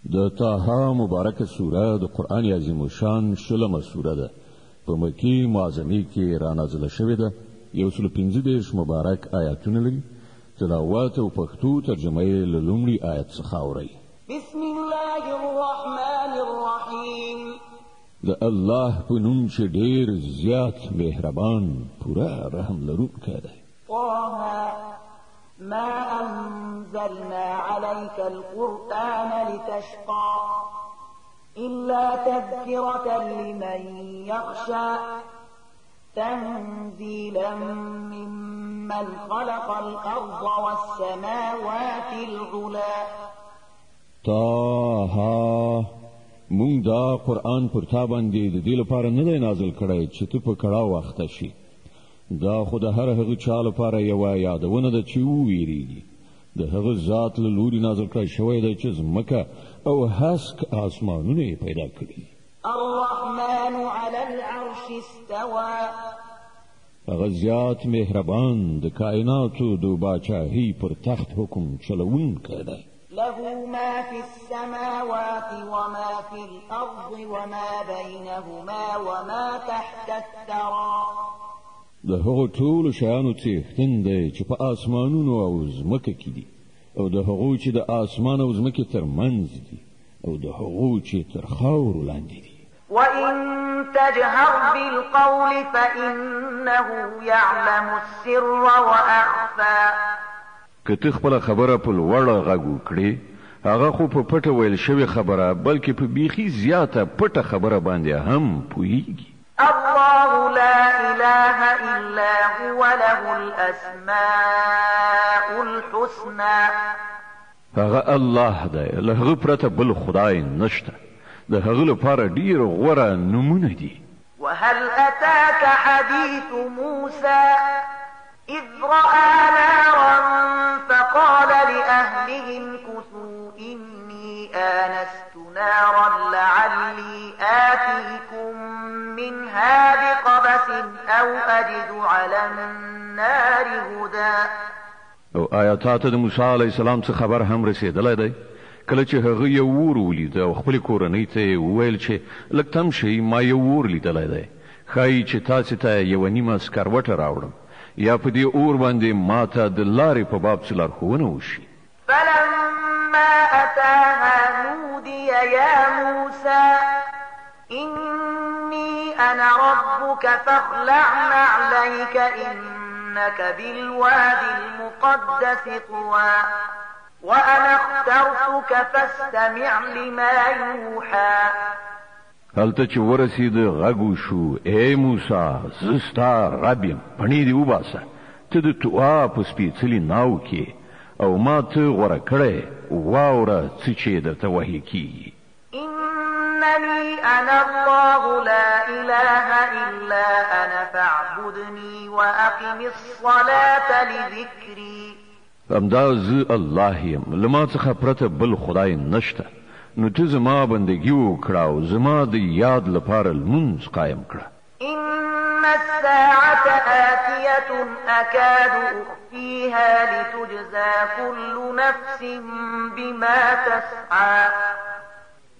د طه مبارکه سوره د قرآن عظیم الشان شلمه سوره ده. په مکی معظمه کې را نازله شوې ده. 115 مبارک آیاتونه لري. تلاوت او پښتو ترجمه یې له لومړي آیت څخه اورئ. بسم الله الرحمن الرحیم. د الله په نوم چې ډېر زیات مهربان پوره رحم لرونکی دی. طه ما أنزلنا عليك القرآن لتشقى إلا تذكرة لمن يخشى تنزيلا ممن خلق الأرض والسماوات العلى. طه مونږ دا قرآن پر تا باندې د دې لپاره نه دی نازل کړی چې ته په کړاو اخته شي. دا خو د هر هغه چا لپاره یوه یادونه ده چې وویریږي. د هغه ذات له لوري نازل کړی شوی دی چې ځمکه او هسک آسمانونه یې پیدا کړي. الرحمن على العرش استوى. هغه زیات مهربان د کائناتو د باچاهۍ پر تخت حکم چلوونکی دی. له ما في السماوات وما في الأرض وما بينهما وما تحت الثرى. د هغو ټولو شیانو څښتن دی چې په آسمانونو او ځمکه کې دي، او د هغو چې د آسمان او ځمکې ترمنځ دي، او د هغو چې تر خاورو لاندې دي. وَإِن تَجْهَرْ بِالْقَوْلِ فَإِنَّهُ يَعْلَمُ السِّرَّ وَأَخْفَى. که ته خپله خبره په لوړه غږ وکړې، هغه خو په پټه ویل شوې خبره بلکې په بیخي زیاته پټه خبره باندې هم پوهیږي. الله لا إله إلا هو له الأسماء الحسنى. هغه الله دی، له هغه پرته بل خدای نشته. د هغه لپاره ډیر غوره نومونه دي. وهل أتاك حديث موسى إذ رأى نارا فقال لأهلهم كثوا إني آنست نارا لعلي آتيكم منها بقبس أو أجد على النار هدى. او آیاتات د موسی علیه السلام څخه خبر هم رسیدلی دی. کله چې هغه یو اور ولید او خپل کورنۍ ته وویل چې لږ تم شئ، ما یو اور لیدلی دی، ښایي چې تاسې ته یوه نیمه سکروټه راوړم یا په دې اور باندې ما ته د لارې په باب څه لارښوونه وشي. فلما أتاها نودي يا موسى إني أنا ربك فاخلع نعليك إنك بالوادي المقدس طوى وأنا اخترتك فاستمع لما يوحى. هلته چې ورسید غږ وشو، ای موسی زه ستا رب یم، پڼې دې وباسه، ته د طوع په سپېڅلي ناو کې او ما ته غوره کړی، واوره څه چې درته وحي کېږي. إنني أنا الله لا إله إلا أنا فاعبدني وأقم الصلاة لذكري. همدا زه الله یم، له ما څخه پرته بل خدای نشته، نو ته زما بندگی وکړه او زما د یاد لپاره لمونځ قایم کړه. إن الساعة آتية أكاد أخفيها لتجزى كل نفس بما تسعى.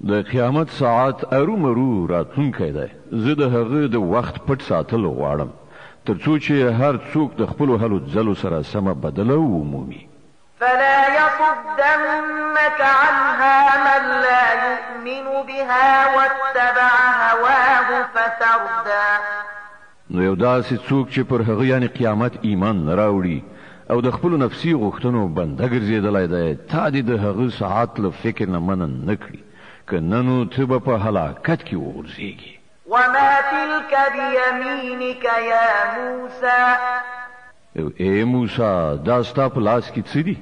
د قیامت ساعت ارومرو راتلونکی دی. زه د هغه د وخت پټ ساتل غواړم تر څو چې هر څوک د خپلو هلو ځلو سره سمه بدله ومومي. فلا يصدنك عنها من لا يؤمن بها واتبع هواه فتردى. نو یو داسې څوک چې پر هغه یعنی قیامت ایمان نه راوړي او د خپلو نفسي غوښتنو بنده ګرځېدلی دی، تا دې د هغه ساعت له فکر نه منع نه کړي، که نه نو ته به په هلاکت کې وغورځېږي. وما تلك بيمينك يا موسى. ای موسی دا ستا په لاس کې څه دي؟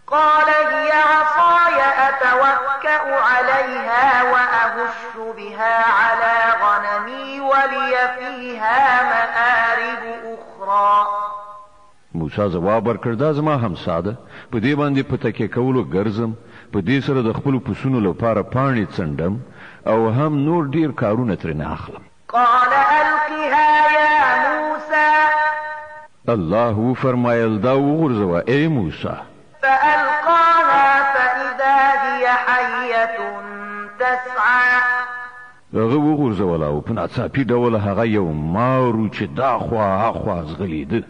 قال هي عصاي أتوكأ عليها وأهش بها على غنمي ولي فيها مآرب أخرى. موسی ځواب ورکړ دا زما همسا ده، په دې باندې په تکیه کولو ګرځم، په دې سره د خپلو پسونو لپاره پاڼې څنډم او هم نور ډیر کارونه ترېنه اخلم. قال ألقها يا موسى. الله فرمایل دا وغورځوه ای موسی. فألقاها فإذا هي حية تسعى هغه وغورځوله او په ناڅاپي ډول هغه یو مار چې دا خوا اخوا ځغلېده.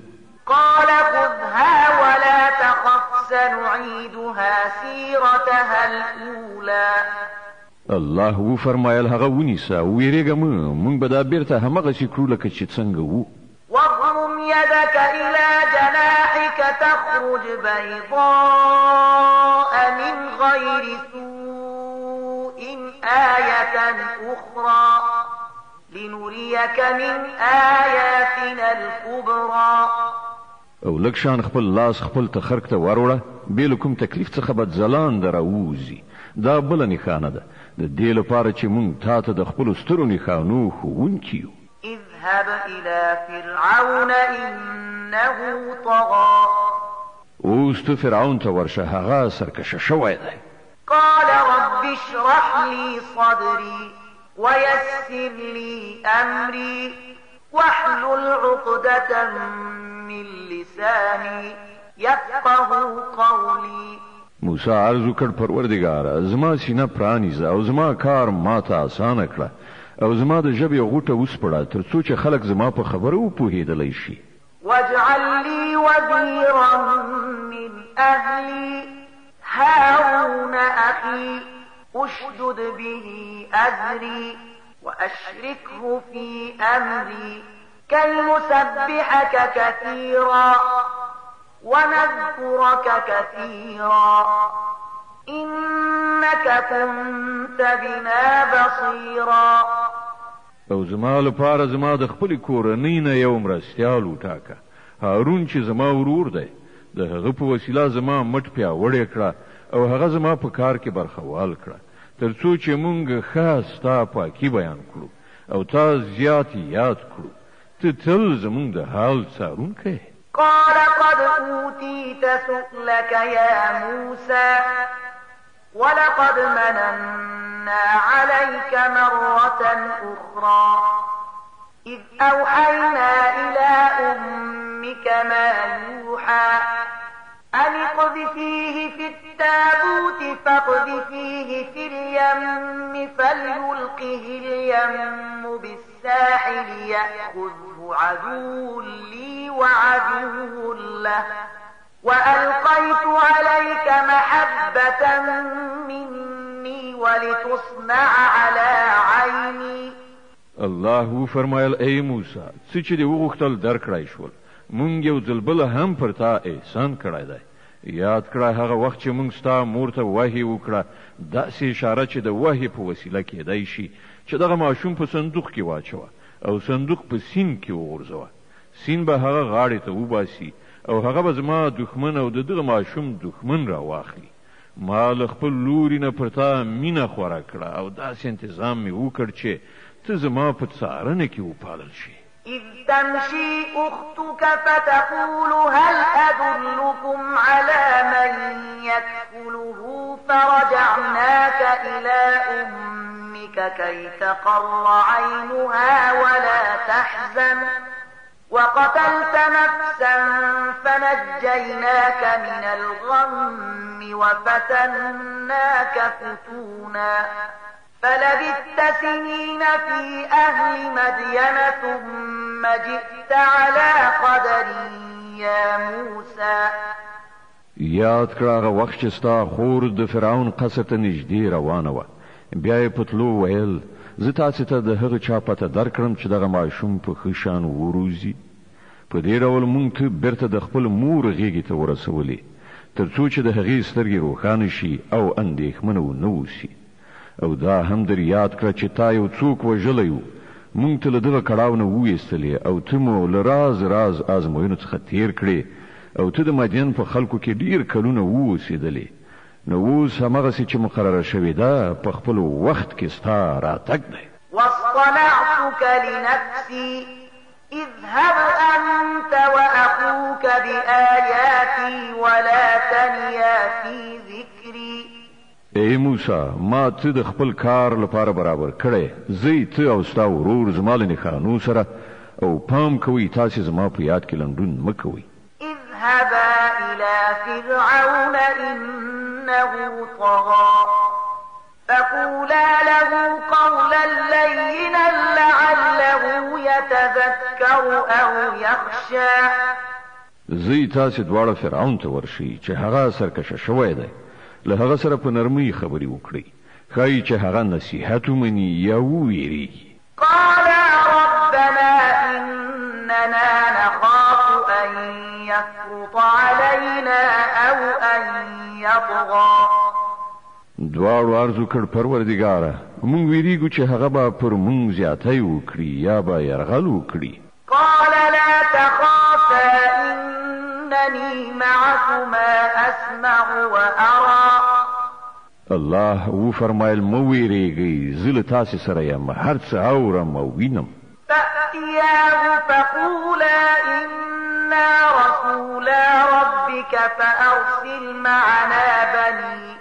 قال خذها ولا تخف سنعيدها سيرتها الأولى. الله وفرمایل هغه ونیسه ویریږه مونږ به دا بیرته همغسې کړو لکه چې څنګه وو. واضم يدك إلى جناحك تخرج بيضاء من غير سوء آية أخرى لنريك من آياتنا الكبرى. او لږ شان خپل لاس خپل تخرک ته وروړه بې له کوم تکلیف څخه به ځلانده راووځي. دا بله نښانه ده د دې لپاره چې مونږ تا ته د خپلو سترو نښانو ښوونکي یو. اذهب إلى فرعون إنه طغى. اوس ته فرعون ته ورشه هغه سرکشه شوی دی. قال رب اشرح لي صدري ويسر لي أمري واحلل عقدة من لساني يفقه قولي. موسی عرض وکړ پروردګاره زما سینه پرانیزه او زما کار ماته اسانه کړه او زما د ژبې غوټه وسپړه تر څو چې خلک زما په خبره وپوهېدلی شي. واجعل لي وزيرا من أهلي هارون أخي أشدد به أزري وأشركه في أمري كي نسبحك كثيرا ونذكرك كثيرا إنك كنت بنا بصيرا. او زما لپاره زما د خپلې کورنۍ نه یو مرستیال وټاکه هارون چې زما ورور دی. د هغه په وسیله زما مټ پیاوړی کړه او هغه زما په کار کې برخوال کړه تر څو چې مونږ ښه ستا پاکي بیان کړو او تا زیات یاد کړو. ته تل زمونږ د حال څارونکی. قال قد أوتيت سؤلك يا موسى ولقد مننا عليك مرة أخرى إذ أوحينا إلى أمك ما يوحى أن اقذفيه في التابوت فاقذفيه في اليم فليلقه اليم بالساحل يأخذه عدو لي وعدو له وألقيت عليك محبة مني ولتصنع على عيني. الله فرمایل ای موسی څه چې دې وغوښتل درکړی شول مونږ یو ځل بله هم پر تا احسان کړی دی. یاد کړه هغه وخت چې مونږ ستا مور ته وحی وکړه داسې اشاره چې د وحی په وسیله کېدی شي چې دغه ماشوم په صندوق کې واچوه او صندوق په سیند کې وغورځوه. سیند به هغه غاړې ته وباسي او هغه به زما دښمن او د دغه ماشوم دښمن را واخلي. ما له خپل لوري نه پر تا مینه خوره کړه او داسې انتظام مې وکړ چې ته زما په څارنه کې وپالل شي. إذ تمشي أختك فتقول هل أدلكم على من يكفله فرجعناك إلى أمك كي تقر عينها ولا تحزن وقتلت نفسا فنجيناك من الغم وفتناك فتونا فلبثت سنين في أهل مدين ثم جئت على قدر يا موسى. یاد کړه هغه وخت چې ستا خور د فرعون قصر ته نږدې روانه وه بیا یې په تلو ویل زه تاسې ته د هغه چا پته درکړم چې دغه ماشوم په ښه شان وروزي. په دې ډول مونږ ته بیرته د خپل مور غېږې ته ورسولې تر څو چې د هغې سترګې روښانه شي او اندېښمنه ونه اوسي. او دا هم در یاد کړه چې تا یو څوک وژلی و مونږ ته له دغه کړاو نه وویستلې او ته مو له راز راز ازموینو څخه تیر کړې او ته د مدین په خلکو کې ډیر کلونه واوسېدلې. نو اوس همغسې چې مقرره شوې ده په خپل وخت کې ستا راتګ دی. واصطنعتك لنفسي اذهب أنت وأخوك بآياتي ولا تنيا في ذكري. ای موسی ما ته د خپل کار لپاره برابر کړی زه ته او ستا ورور زما له نښانو سره او پام کوئ تاسې زما په یاد کې لنډون مه کوئ. اذهبا إلى فرعون إن إنه طغى فقولا له قولا لينا لعله يتذكر أو يخشى. زی تاسو دواړه فرعون ته ورشي چې هغه سرکشه شوی دی، له هغه سره په نرمۍ خبرې وکړي، ښایي چې هغه نصیحت ومني یا وویریږي. قالا ربنا إننا نخاف أن يفرط علينا أو أن يطغى. دواړو عرض وکړ پروردګاره، موږ ویریږو چې هغه به پر موږ زیاتی وکړي یا به یرغل وکړي. قال لا تخافا إنني معكما أسمع وأرى. الله و فرمایل مو ویریږئ، زه له تاسې سره یم، هر څه اورم او وینم. فأتياه فقولا إنا رسولا ربك فأرسل معنا بني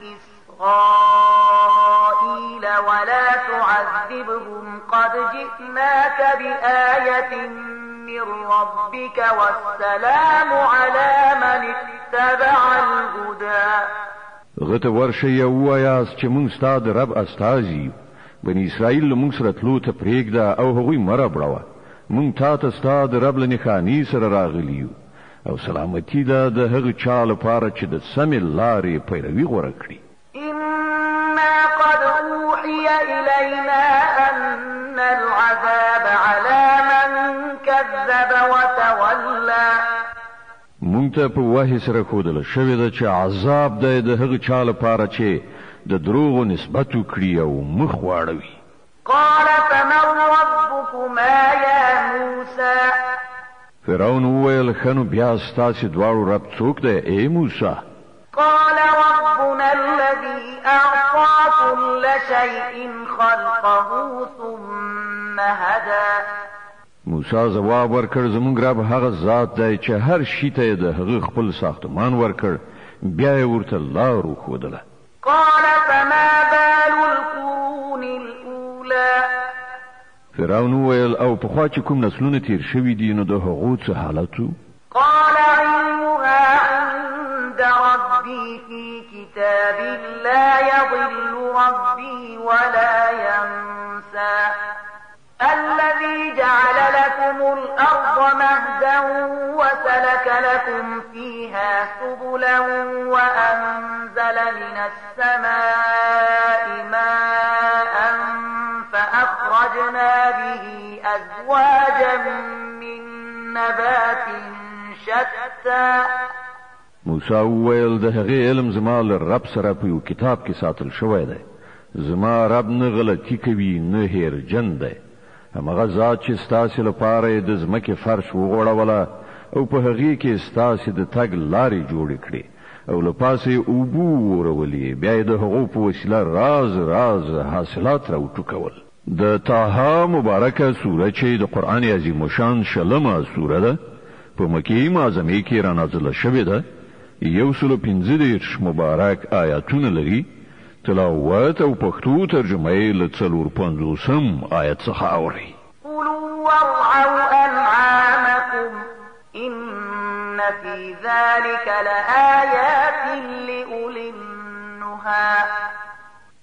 إسرائيل ولا تعذبهم قد جئناك بآية من ربك والسلام على من اتبع الهدى. غته ورشه وایاست چې موږ ستا د رب استازي بني اسرائیل موږ سره تلو ته پرېږده او هغوی مه رابړوه، موږ تا ته ستا د رب له نښانې سره راغلي یو، او سلامتي ده د هغه چا لپاره چې د سمې لارې پیروي غوره کړي. إنا قد أوحي إلينا أن العذاب على من كذب وتولى. مونږ ته په وحی سره ښودل شوې ده چې عذاب دی د هغه چا لپاره چې د دروغو نسبت وکړي او مخ واړوي. قال فمن ربكما يا موسى. فرعون وویل ښه نو بیا ستاسې دواړو رب څوک دی ای موسی؟ قال ربنا الذي أعطى كل شيء خلقه ثم هدى. موسی جواب ورکړ زمونږ رب هغه ذات دی چې هر شي ته د هغه خپل ساختمان ورکړ، بیا یې ورته لار وښودله. قال فما بال القرون الأولى. فرعون وویل او پخوا چې کوم نسلونه تیر شوي دي نو د هغو څه حالت و؟ قال علمها عند ربي في كتاب لا يضل ربي ولا ينسى. الذي جعل لكم الأرض مهدا وسلك لكم فيها سبلا وأنزل من السماء ماء فأخرجنا به أزواجا من نبات شتى. موسی وویل د هغې علم زما له رب سره په یو کتاب کې ساتل شوی دی، زما رب نه غلطي کوي نه هیرجن دی. همغه ذات چې ستاسې لپاره یې د ځمکې فرش وغوړوله او په هغې کې ستاسې د تګ لارې جوړې کړې او له پاسه یې اوبه وورولې، بیا یې د هغو په وسیله راز حاصلات راوټوکول. د طه مبارکه سوره چې د قرآن عظیم شان 20 سوره ده، په مکې معظمې کې رانازله شوې ده، 115 مبارک آیاتونه لري. تلاوت او پښتو ترجمه یې له 450 آیت څخه اوري. قولوا وارعوا أنعامكم إن في ذلك لآيات لأولي النهى.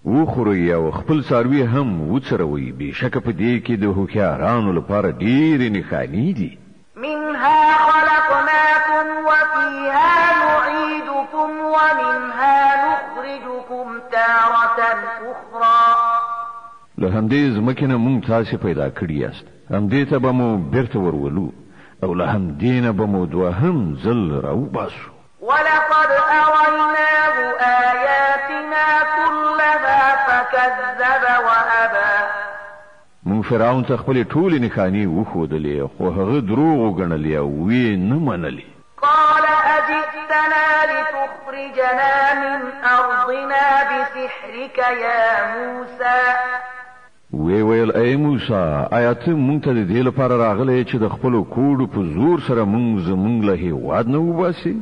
وخورئ او خپل څاروي هم وڅروئ، بېشکه په دې کې د هوښیارانو لپاره ډېرې نښانې دي. منها خلقناكم وفيها نعيدكم ومنها نخرجكم تارة أخرى. له همدې ځمکې نه موږ تاسې پیدا کړي یاست، همدې ته به مو بیرته ورولو او له همدې نه به مو دوهم ځل راوباسو. ولقد أريناه آياتنا كلها فكذب وأبى. مون فرعون ته خپل ټولې نښانې وښودلې خو هغه دروغ وګڼلې او ویې نه منلې. قال أجئتنا لتخرجنا من أرضنا بسحرك يا موسى. ویل ای موسی آیا ته مونږ ته د دې لپاره راغلی چې د خپلو کوډو په زور سره مونږ زمونږ له هېواد نه وباسې؟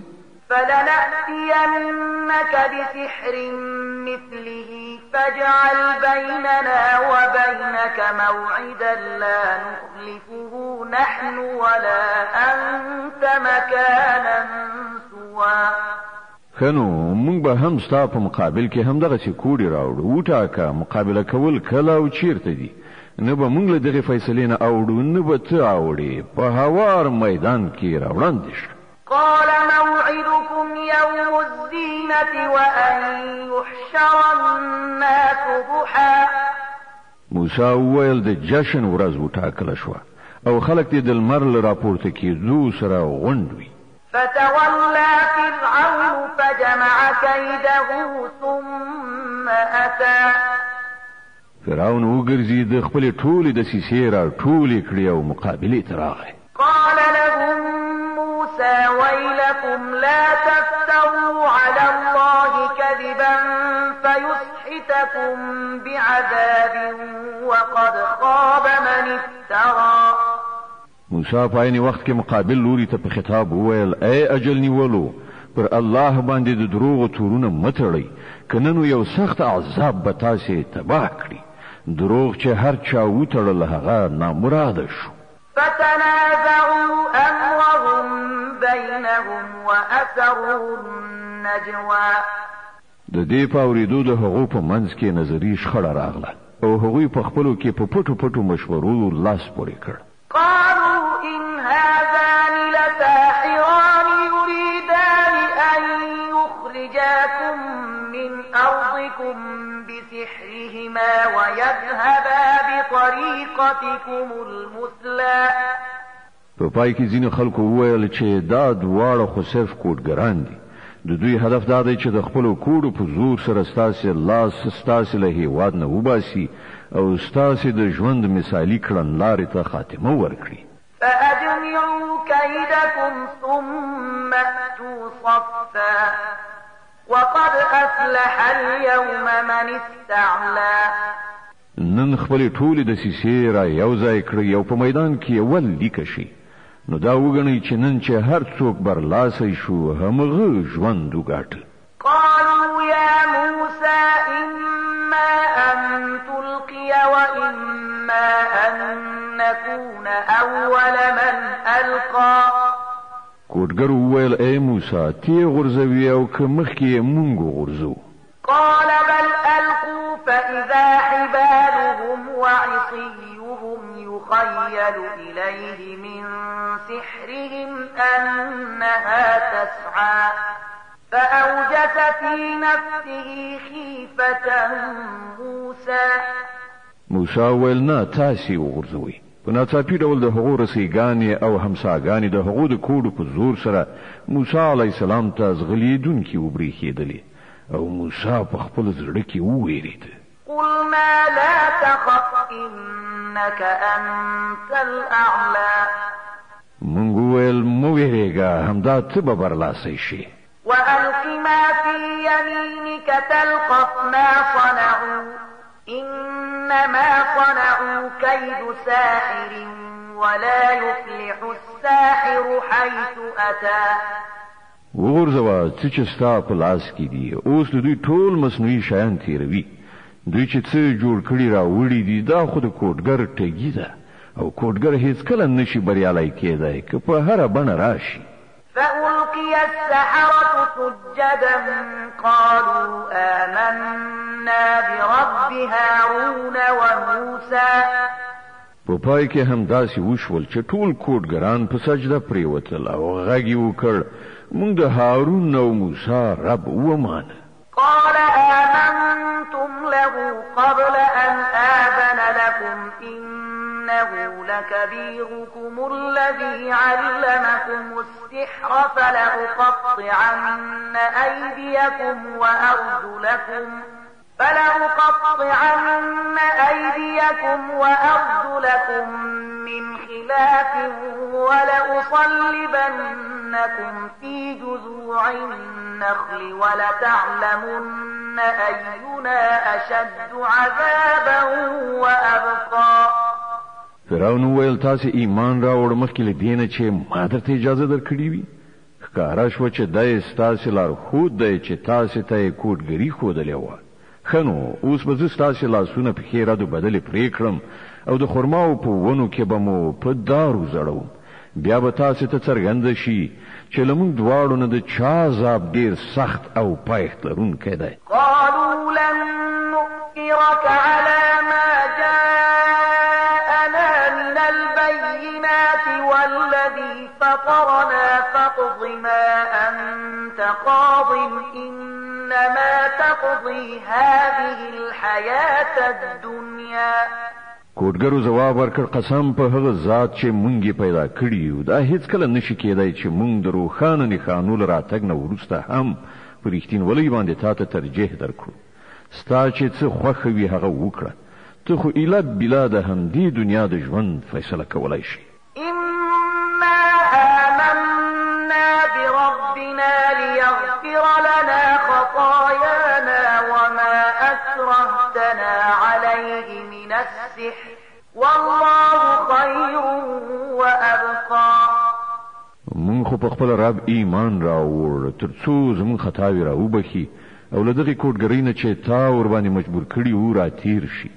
فلنأتينك بسحر مثله فاجعل بيننا وبينك موعدا لا نخلفه نحن ولا أنت مكانا سوى. خنو مونږ به هم ستا په مقابل کې هم دغه سکوډي راوړو وټاکه مقابله کول کله او چیرته دي نه به مونږ له دغه فیصلې نه اوړو نه به ته اوړې په هوار میدان کې راوړاندې شو. قال موعدكم يوم الزينة وأن يحشر الناس ضحى. موسی وویل د جشن ورځ وټاکله شوه او خلک دې د لمر له راپورته کېدو سره غونډ وي. فتولى فرعون فجمع كيده ثم أتى. فرعون وګرځي د خپل ټولې دسیسې را ټولې کړې او مقابلې ته راغی. قال لهم موسى ويلكم لا تفتروا على الله كذبا فيسحتكم بعذاب وقد خاب من افترى. موسی په عین وخت کې مقابل لوري ته په خطاب وویل ای اجل نیولو پر الله باندې د دروغ تورونه متړئ کنه نو یو سخت عذاب به تاسو تباه کړي. دروغ چې هر چا وتړل هغه نامراد شو. فتنازعوا امرهم بينهم واسروا النجوى. د دې په اوریدو د هغو په منځ کې نظری شخړه راغله او هغوی په خپلو کې په پټو پټو مشورو لاس پورې کړ. قالوا إن هذان لساحران يريدان أن يخرجاكم من أرضكم بسحرهما ويذهبا بطريقتكم المثلى. په پای کې ځینې خلکو وویل چې دا دواړه خو صرف کوډګران دي. د دوی هدف دا دی چې د خپلو کوډو په زور سره ستاسې لاس ستاسې له هېواد نه وباسي او ستاسې د ژوند مثالي کړنلارې ته خاتمه ورکړي. فأجمعوا كيدكم ثم أتوا صفا وقد أفلح اليوم من استعلى. نن خپل ټولې دسیسې را یو ځای کړئ او په میدان کې ول لیکه شي نو دا وګڼئ چې نن چې هر څوک برلاسی شو همغه ژوند وګاټه. قالوا يا موسى إما أن تلقي وإما أن نكون أول من ألقى. کوډګر وویل ای موسی تی غورځوي او که مخکې مونږ غورځو. قال بل ألقوا فإذا حبالهم وعصيهم يخيل إليه من سحرهم أنها تسعى فأوجس في نفسه خيفة موسى. موسی ویل نه تاسې وغورځوئ. په ناڅاپي ډول د هغو رسیګانې او همساګانې د هغو د کوډو په زور سره موسی علیه السلام ته ځغلېدونکي وبرېښېدلې او موسی په خپل زړه کې وویرېد. قلنا لا تخف إنك أنت الأعلى. مونږ وویل مه وېرېږه همدا ته به برلاسی شي. وألق ما في يمينك تلقف ما صنعوا إنما صنعوا كيد ساحر ولا يفلح الساحر حيث أتى. وغورځوه څه چې ستا په لاس کې دي اوس د دوی ټول مصنوعي شیان تېروي. دوی چې څه جوړ کړي راوړي دي دا خو د کوډګر ټګي ده او کوډګر هیڅکله نشي بریالی کېدی که په هره بڼه راشي. فألقي السحرة سجدا قالوا آمنا برب هارون وموسى. په پای کې هم داسې وشول چې ټول کوډګران په سجده پریوتل او غږ یې وکړ موږ د هارون او موسی رب ومانه. قال آمنتم له قبل أن آذن لكم إنه لكبيركم الذي علمكم السحر فلأقطعن أيديكم وأرجلكم من خلاف ولأصلبنكم في جذوع النخل ولتعلمن أينا أشد عذابا وأبقى. فرعون ویل تاسو ایمان راوړ مخکې له دینه چې ما درته اجازه درکړې وي. ښکارا شو چې دای ستاسو لار خود دی چې تاسو ته کوډګری خودلې و. خنو اوس به تاسو لاسونه په خیراتو بدلې پرې کړم او د خرماو په ونو کې به مو په دارو زړو. بیا به تاسو ته څرګند شي چې لمون دواړو نه د چا عذاب ډیر سخت او پایښت لرونکی دی. قالوا لن نؤثرك على ما جاءنا من البينات والذي فطرنا فاقض ما أنت قاض إنما تقضي هذه الحياة الدنيا. کوټګرو جواب ورکړ قسم په هغه ذات چې مونږ پیدا کړی یو دا هیڅ کله نشي کېدای چې مونږ د روخانه نښانو لراتګ نه وروسته هم په رښتینولۍ باندې تاته ترجیح درکړو. ستا چې څه خوښه وي هغه وکړه. ته خو ایله بلا د همدې دنیا د ژوند فیصله کولای شي. إنا آمنا بربنا ليغفر لنا خطايانا وما أكرهتنا عليه من السحر والله خير وأبقى. مون خو په خپل رب ایمان راوړ ترڅو زمون خطاوي راوبخي او له دغه کوټګرۍ نه چې تا ور باندې مجبور کړي و را تیر شي.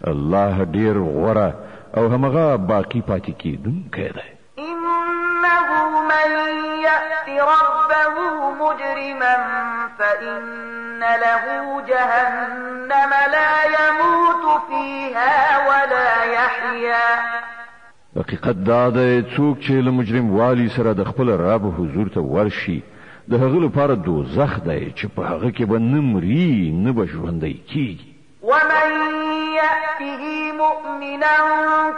الله ډیر غوره او همغه باقی پاتې کیدونکی دی. إنه من يأت ربه مجرما فإن له جهنم لا يموت فيها ولا يحيا. حقیقت دا دی څوک چې له مجرم والی سره د خپل رب حضور ته ورشي د هغه لپاره دوزخ دی چې په هغه کې به نه مري نه به ژوندی کیږي. ومن يأته مؤمنا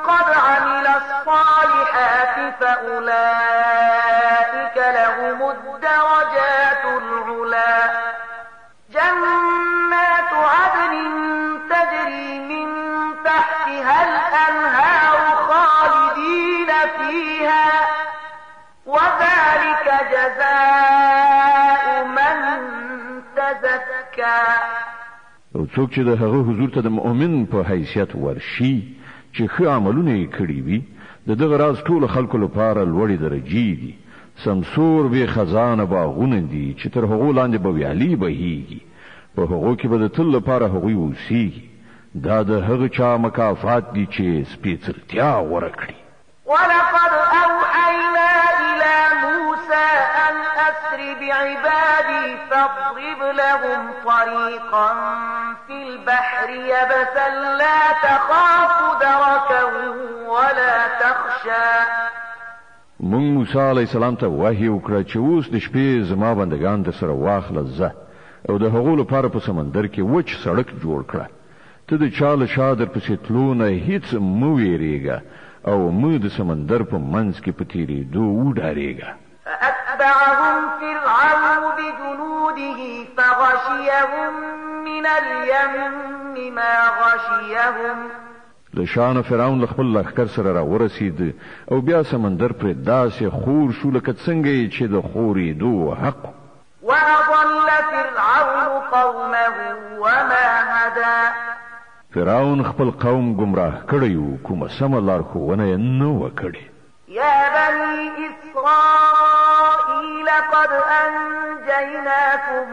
قد عمل الصالحات فأولئك لهم الدرجات العلى جنات عدن تجري من تحتها الأنهار خالدين فيها وذلك جزاء من تزكى. او څوک چې د هغه حضور ته د مؤمن په حیثیت ورشي چې ښه عملونه یې کړي وي د دغه راز ټول خلکو لپاره لوړې درجې دي. سمسور به خزانه باغونه دي چې تر هغو لاندې به ویالې بهیږي. په هغو کې به د تل لپاره هغوی اوسیږي. دا د هغه چا مکافات دي چې سپېڅلتیا غوره کړي. ولقد أوحينا إلى موسى أن أسر بعبادي فاضرب لهم طريقا في البحر يبسا لا تخاف دركا ولا تخشى. مونږ موسی علیه السلام ته وحی وکړه چې اوس د شپې زما بندگان د سره واخله زه او د هغو لپاره په سمندر کې وچ سړک جوړ کړه. ته د چاله شادر پسې تلو نه هیڅ مو ویریږه او مو د سمندر په منځ کې په تېرېدو وډارېږه. فأتبعهم فرعون بجنوده فغشيهم من اليم ما غشيهم. لشان فرعون لخپل لښکر سره را ورسید او بیا سمندر پر داسې خور شو لکه څنګه چې د خورېدو حق. وأضل فرعون قومه وما هدى. فرعون خپل قوم گمراه کړی و کومه سمه لارښوونه یې نه وه کړې. يا بني إسرائيل قد أنجيناكم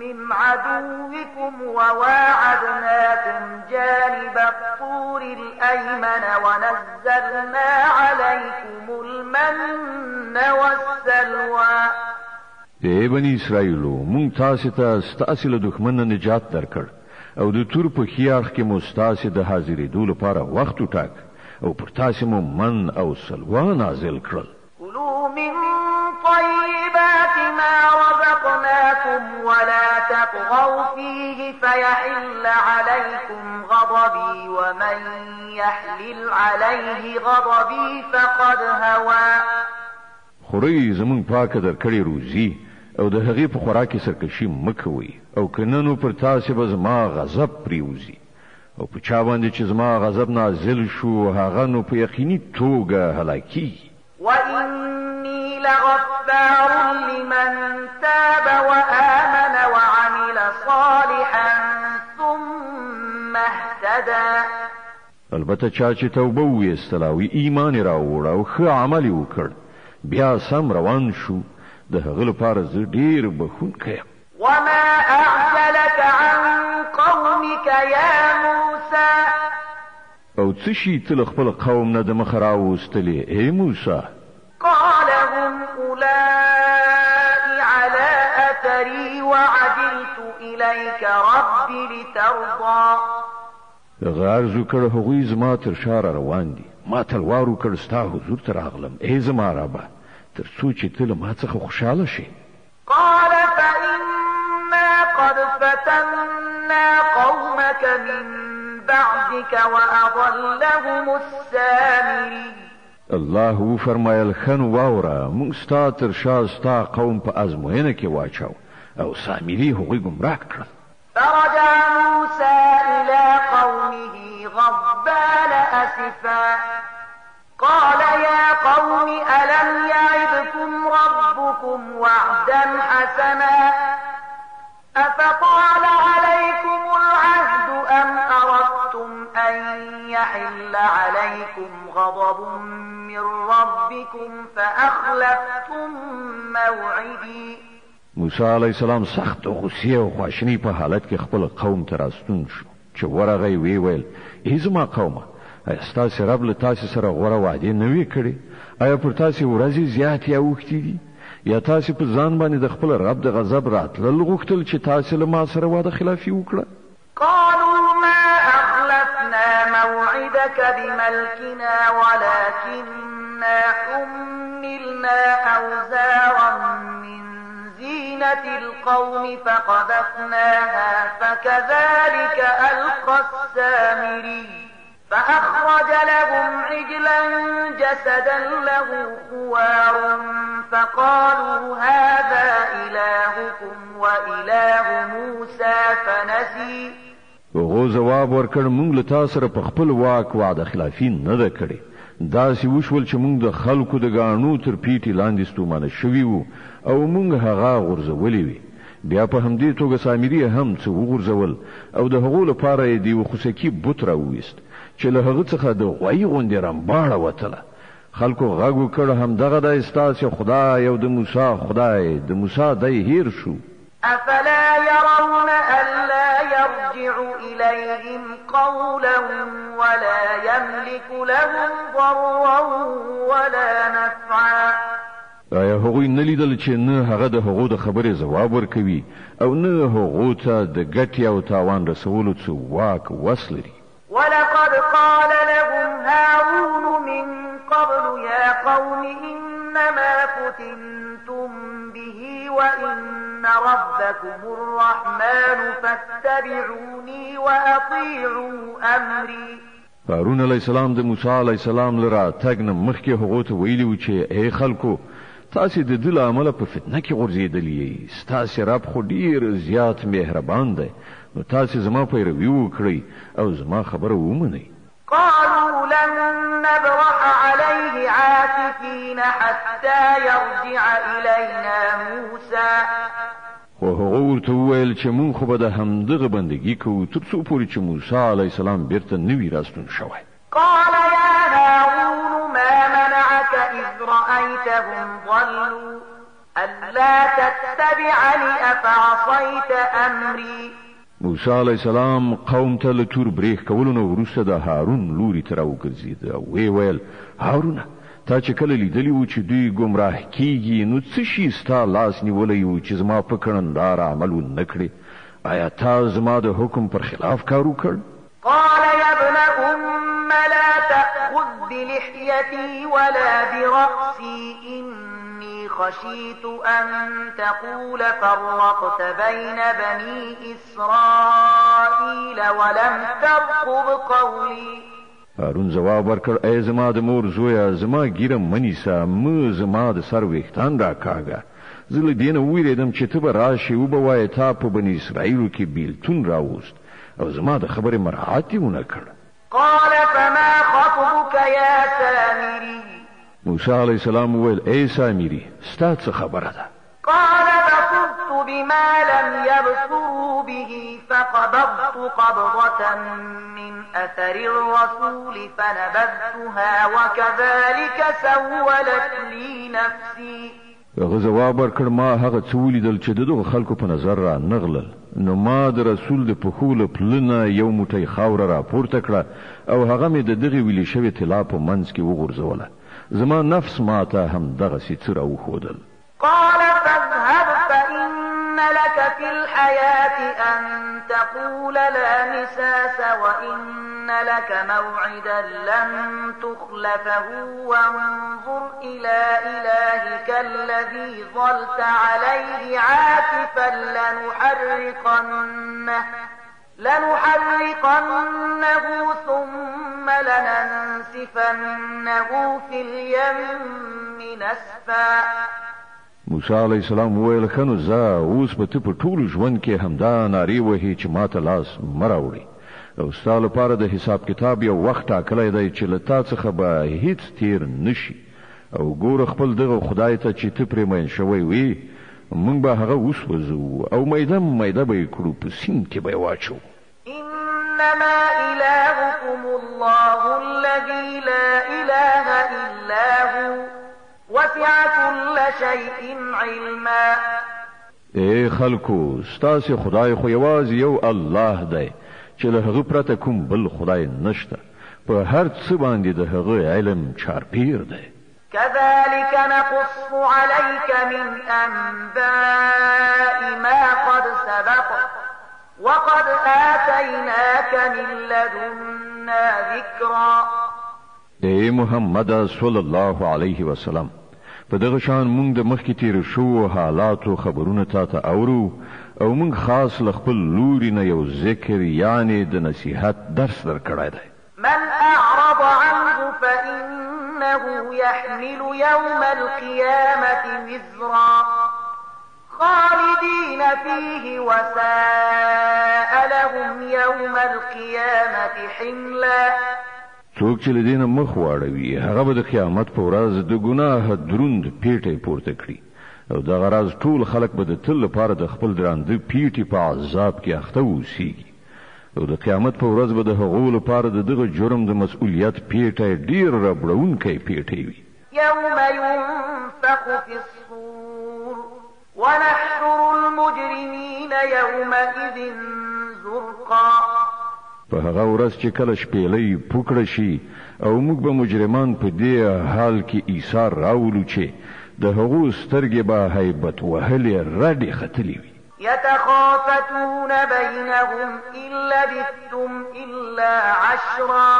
من عدوكم وواعدناكم جانب الطور الأيمن ونزلنا عليكم المن والسلوى. ای بني اسرائیلو مونږ تاسو ته ستاسو له دښمن نه نجات درکړ او د تور په خیاخ کې مو ستاسو د حاضرېدو لپاره وخت وټاک او پر تاسو مو من او سلوا نازل کړل. كلوا من طيبات ما رزقناكم ولا تطغوا فيه فيحل عليكم غضبي ومن يحلل عليه غضبي فقد هوى. خوري زمون پاکه درکړې روزي او د هغې په خوراکي سرکشي مکوي او کننو پر تاسو به زما غضب پریوزي او په چا باندې چې زما غضب نازل شو هغه نو په یقیني توګه هلاکي. وإني لغفار لمن تاب وآمن وعمل صالحا ثم اهتدى. البته چا چې توبه ویستله او ایمان راوړ او ښه عمل وکړ بیا سم روان شو د هغه لپاره زه ډیر بخښونکی یم. وما أعجلك عن قومك يا موسى. او څه شي ته له خپل قوم نه د مخه راوستلې ای موسی؟ إليك رب لترضى غارزو کړه هغوی زما تر شا روان دي ما تلوار وکړ ستا حضور ته راغلم ای زما ربه تر څو چې ته له ما څخه خوشحاله شې قال فإنا قد فتنا قومك من بعدك وأضلهم السامري الله و فرمایل خن واوره موږ ستا تر شا ستا قوم په ازموینه کې واچاو او سامري هغوی ګمراه کړل فرجع موسى إلى قومه غضبان أسفا قال يا قوم ألم يعدكم ربكم وعدا حسنا أفطال عليكم العهد أم أردتم أن يحل عليكم غضب من ربكم فأخلفتم موعدي موسی علیہ السلام سخت غصې او خواشنی په حالت کې خپل قوم ته راستون شو چې ورغی وی ویل ای زما قومه ایا ستاسو رب له تاسو سره غوره وعده نه وی کړی ایا پر تاسو ورځې زیات یا وختي دي یا تاسو په ځان باندې د خپل رب د غضب راتلل غوښتل چې تاسو له ما سره وعده خلافي وکړه قالوا ما أخلفنا موعدك بملكنا ولكننا حملنا أوزارا من زينة القوم فقذفناها فكذلك ألقى السامري فأخرج لهم عجلا جسدا له خوار فقالوا هذا إلهكم وإله موسى فنسي هغه جواب ورکړ موږ له تاسو سره په خپل واک وعده خلافي نه ده کړې دا سی وشول چې موږ د خلکو د غاڼو تر پیټي لاندې ستومانه شوي وو او موږ هغه غورځولې وي بیا په همدې توګه سامري هم څه وغورځول او د هغو لپاره یې د یو خوسکي بوت راوویست چې له هغه څخه د غوایي غوندې رمباړه وتله خلکو غږ وکړ همدغه د ستاسو خدای او د موسی خدای د موسی دی هیر شو أفلا يرون ألا يرجع إليهم قولا ولا يملك لهم ضرا ولا نفعا آیا هغوی نه لیدل چې نه هغه د هغو د خبرې ځواب ورکوي او نه هغو ته د ګټې او تاوان رسولو څه واک وس لري ولقد قال لهم هارون من قبل يا قوم إنما فتنتم به وإن ربكم الرحمن فاتبعوني وأطيعوا أمري هارون علیہ السلام د موسی علیہ السلام لرا تګ نه مخکې هغو ته ویلي و چې ای خلکو تاسو د دې له امله په فتنه کې غورځېدلي ستاسو رب خو ډیر زیات مهربان دی نو تاسو زما پیروي وکړئ او زما خبره ومنئ قالوا لن نبرح عليه عاكفين حتى يرجع إلينا موسى خو هغه ورته وویل چې مونږ خو به د همدغه بندګي کوو تر څو پورې چې موسی علیه السلام بیرته نه وي راستون شوی قال يا هارون ما منعك إذ رأيتهم ضلوا ألا تتبعني أفعصيت أمري موسی علیہ السلام قوم ته له تور بریښ کولو نه وروسته د هارون لوري ته راوګرځېد او ویې ویل هارونه تا چې کله لیدلی و چې دوی ګمراه کیږي نو څه شي ستا لاس نیولی و چې زما په کړندار عمل ونه کړې آیا تا زما د حکم پر خلاف کار وکړ قال يا ابن أم لا تأخذ بلحيتي ولا برأسي إني خشيت أن تقول فرقت بين بني إسرائيل ولم ترقب قولي هارون جواب ورکړ ای زما د مور زویا زما ګیره منیسه مه زما د سر ویښتان راکاږه زه له دې نه ویرېدم چې ته به راشې وبه وایې تا په بني اسرائیلو کې بیلتون راوست او زما د خبرې مراعات یې ونه کړ قال فما خطبك يا سامري موسی علیہ السلام وویل ای سامري ستا څه خبره ده قال بصرت بما لم يبصروا به فقبضت قبضة من أثر الرسول فنبذتها وكذلك سولت لي نفسي هغه جواب ورکړ ما هغه څه ولیدل چې دغه خلکو په نظر را نغلل نو ما د رسول د پښو له پلنه یو موټی خاوره را پورته کړه او هغه مې د دغه ویلې شوې طلا په منځ کې وغورځوله زما نفس ما ته هم دغسې څه راوښودل قال فاذهب فإن لك في الحياة أن تقول لا مساس وإن لك موعدا لن تخلفه وانظر إلى إلهك الذي ظلت عليه عاكفا لنحرقنه ثم لننسفنه في اليم نسفا. موسی علیہ السلام ویل خنو زه اوس به ته په ټول ژوند کې همدا ناری وهي چې ماته لاس مراوړي او ستا لپاره د حساب کتاب یو وخت ټاکلی دی چې له تا څخه به هیڅ تیر نشي او ګوره خپل دغه خدای ته چې ته پرې مین شوی وي موږ به هغه وسوځو او میده به یې کړو په سیند کې به یې واچو. إنما إلهكم الله الذي لا إله إلا هو وسع كل شيء علما. اے خلکو ستاسو خدای خو یوازې یو الله دی چې له هغه پرته کوم بل خدای نشته په هر څه باندې د هغه علم چارپیر دی. كذلك نقص عليك من أنباء ما قد سبق وقد آتيناك من لدنا ذكرا. اے محمد صلی الله علیه وسلم په دغه شان مونږ د مخکې تیر شو حالاتو خبرونه تاته اورو او مونږ خاص لخپل لوري نه یو ذکر یعنی د نصیحت درس درکړای دی. من أعرض عنه فإنه يحمل يوم القيامة وزرا خالدين فيه وساء لهم يوم القيامة حملا. څوک چې لدین مخ واړوي هغه به د قیامت په ورځ د ګناه دروند پیټه پورته کړي او د غراز ټول خلق به د تل لپاره د خپل درانده پیټي په عذاب کې اخته وسیږي او د قیامت په ورځ به د هغو لپاره د دغه جرم د مسؤلیت پیټه ډیر ربړونکې پیټه وي. يوم ينفخ في الصور ونحشر المجرمين يومئذ زرقا. په هغه ورځ چې کله شپېلې پوکړه شي او موږ به مجرمان په دې حال کې ایثار راولو چې د هغو سترګې به هیبت وهلې رډې ختلې وي. يتخافتون بينهم إن لبثتم إلا عشرا.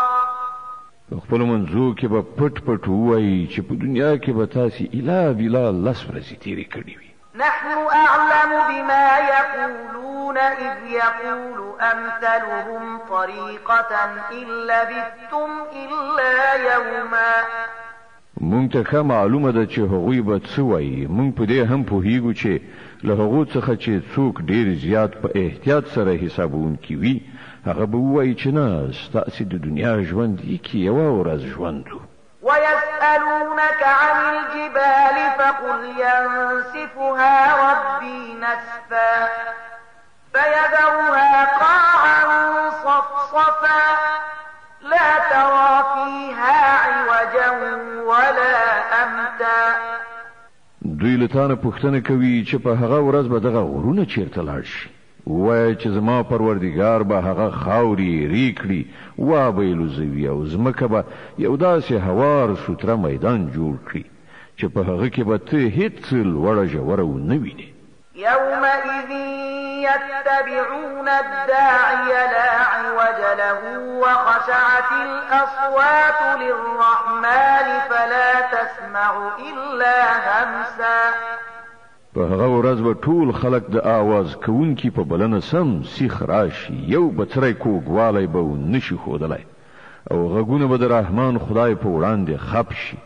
خپل منځو کې به پټ وایي چې په دنیا کې به تاسو اله بلا لس ورځې تیرې کړې وي. نحن أعلم بما يقولون إذ يقول أمثلهم طريقة إن لبثتم إلا يوما. مونږ ته معلومه ده چې هغوی به څه وایي. مونږ په دې هم پوهیږو چې له هغو څخه چې څوک ډیر زیات په احتیاط سره حسابونکي وي هغه به وایي چې نه ستاسو د دنیا ژوند کې یوه ورځ ژوند و. ويسألونك عن الجبال فقل ينسفها ربي نسفا فيذرها قاعا صفصفا لا ترى فيها عوجا ولا أمتا. دوی له تانه پوښتنه کوي چې په هغه ورځ به دغه غرونه چیرته لاړ شي. وایي چې زما پروردګار به هغه خاوري ریکړي وا به لوزوي او زمکه به یو داسې هوار سوتره میدان جوړ کړي چې په هغه کې به ته هیڅ لوړه ژوره ونه وینې. يومئذ يتبعون الداعي لا عوج له وخشعت الأصوات للرحمن فلا تسمع إلا همسا. په هغه ورځ به ټول خلق د आवाज کوونکی په بلنه سم سیخ راشي یو بترای کوګوالی به نشي خودلای او غږونه به د رحمان خدای په وړاندې خپ شي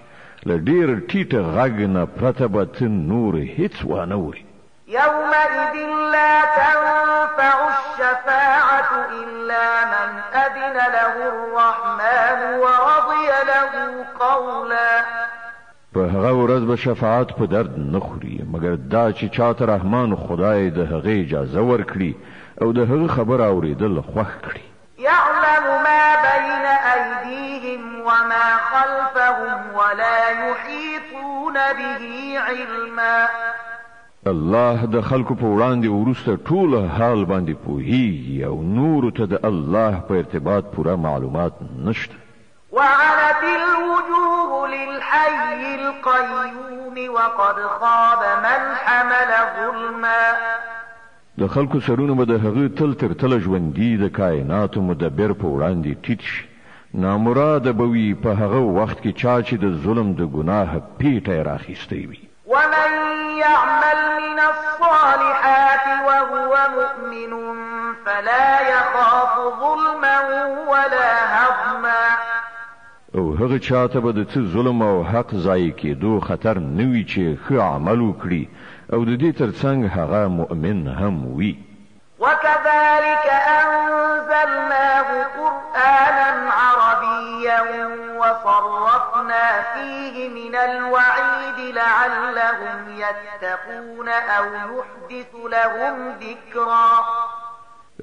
له ډیر ټیټه غږ نه پرته به ته نور هیڅ وانه وری. يومئذ لا تنفع الشفاعة إلا من أذن له الرحمن ورضي له قولا. په هغه ورځ به شفاعت په درد نه خوري مګر دا چې چاته رحمان خدای د هغه اجازه ورکړي او د هغه خبر اوریدل خوښ کړي. يعلم ما بين أيديهم وما خلفهم ولا يحيطون به علما. الله د خلکو په وړاندې ورسته ټول حال باندې پوهیږي او نور ته د الله په ارتباط پوره معلومات نشته. وعنت الوجوه للحي القيوم وقد خاب من حمل ظلما. د خلکو سرونه به د هغه تل تر تله ژوندي د کائناتو مدبر په وړاندې ټیټ شي. نامراده به وي په هغه وخت کې چا چې د ظلم د ګناه پیټه یې راخیستی وي. ومن يعمل من الصالحات وهو مؤمن فلا يخاف ظلما ولا هضما. او هغه چاته به د څه ظلم او حق ضایع کېدو خطر نه وي چې ښه عمل وکړي او د دې ترڅنګ هغه مؤمن هم وي. وكذلك أنزلناه قرآنا عربيا وصرفنا فيه من الوعيد لعلهم يتقون أو يحدث لهم ذكرا.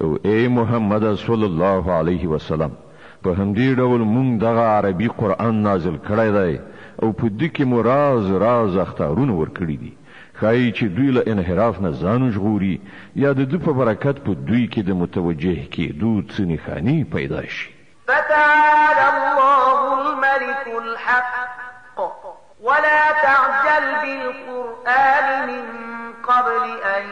او اے محمد صلی الله علیه وسلم په همدې ډول مونږ دغه عربي قرآن نازل کړی دی او په دې کې مو راز اختارونه ورکړي دي ښایي چې دوی له انحراف نه ځان ژغوري یا د دوی په برکت په دوی کې د متوجه کېدو څه نښانې پیدا شي. فتعالى الله الملك الحق ولا تعجل بالقرآن من قبل أن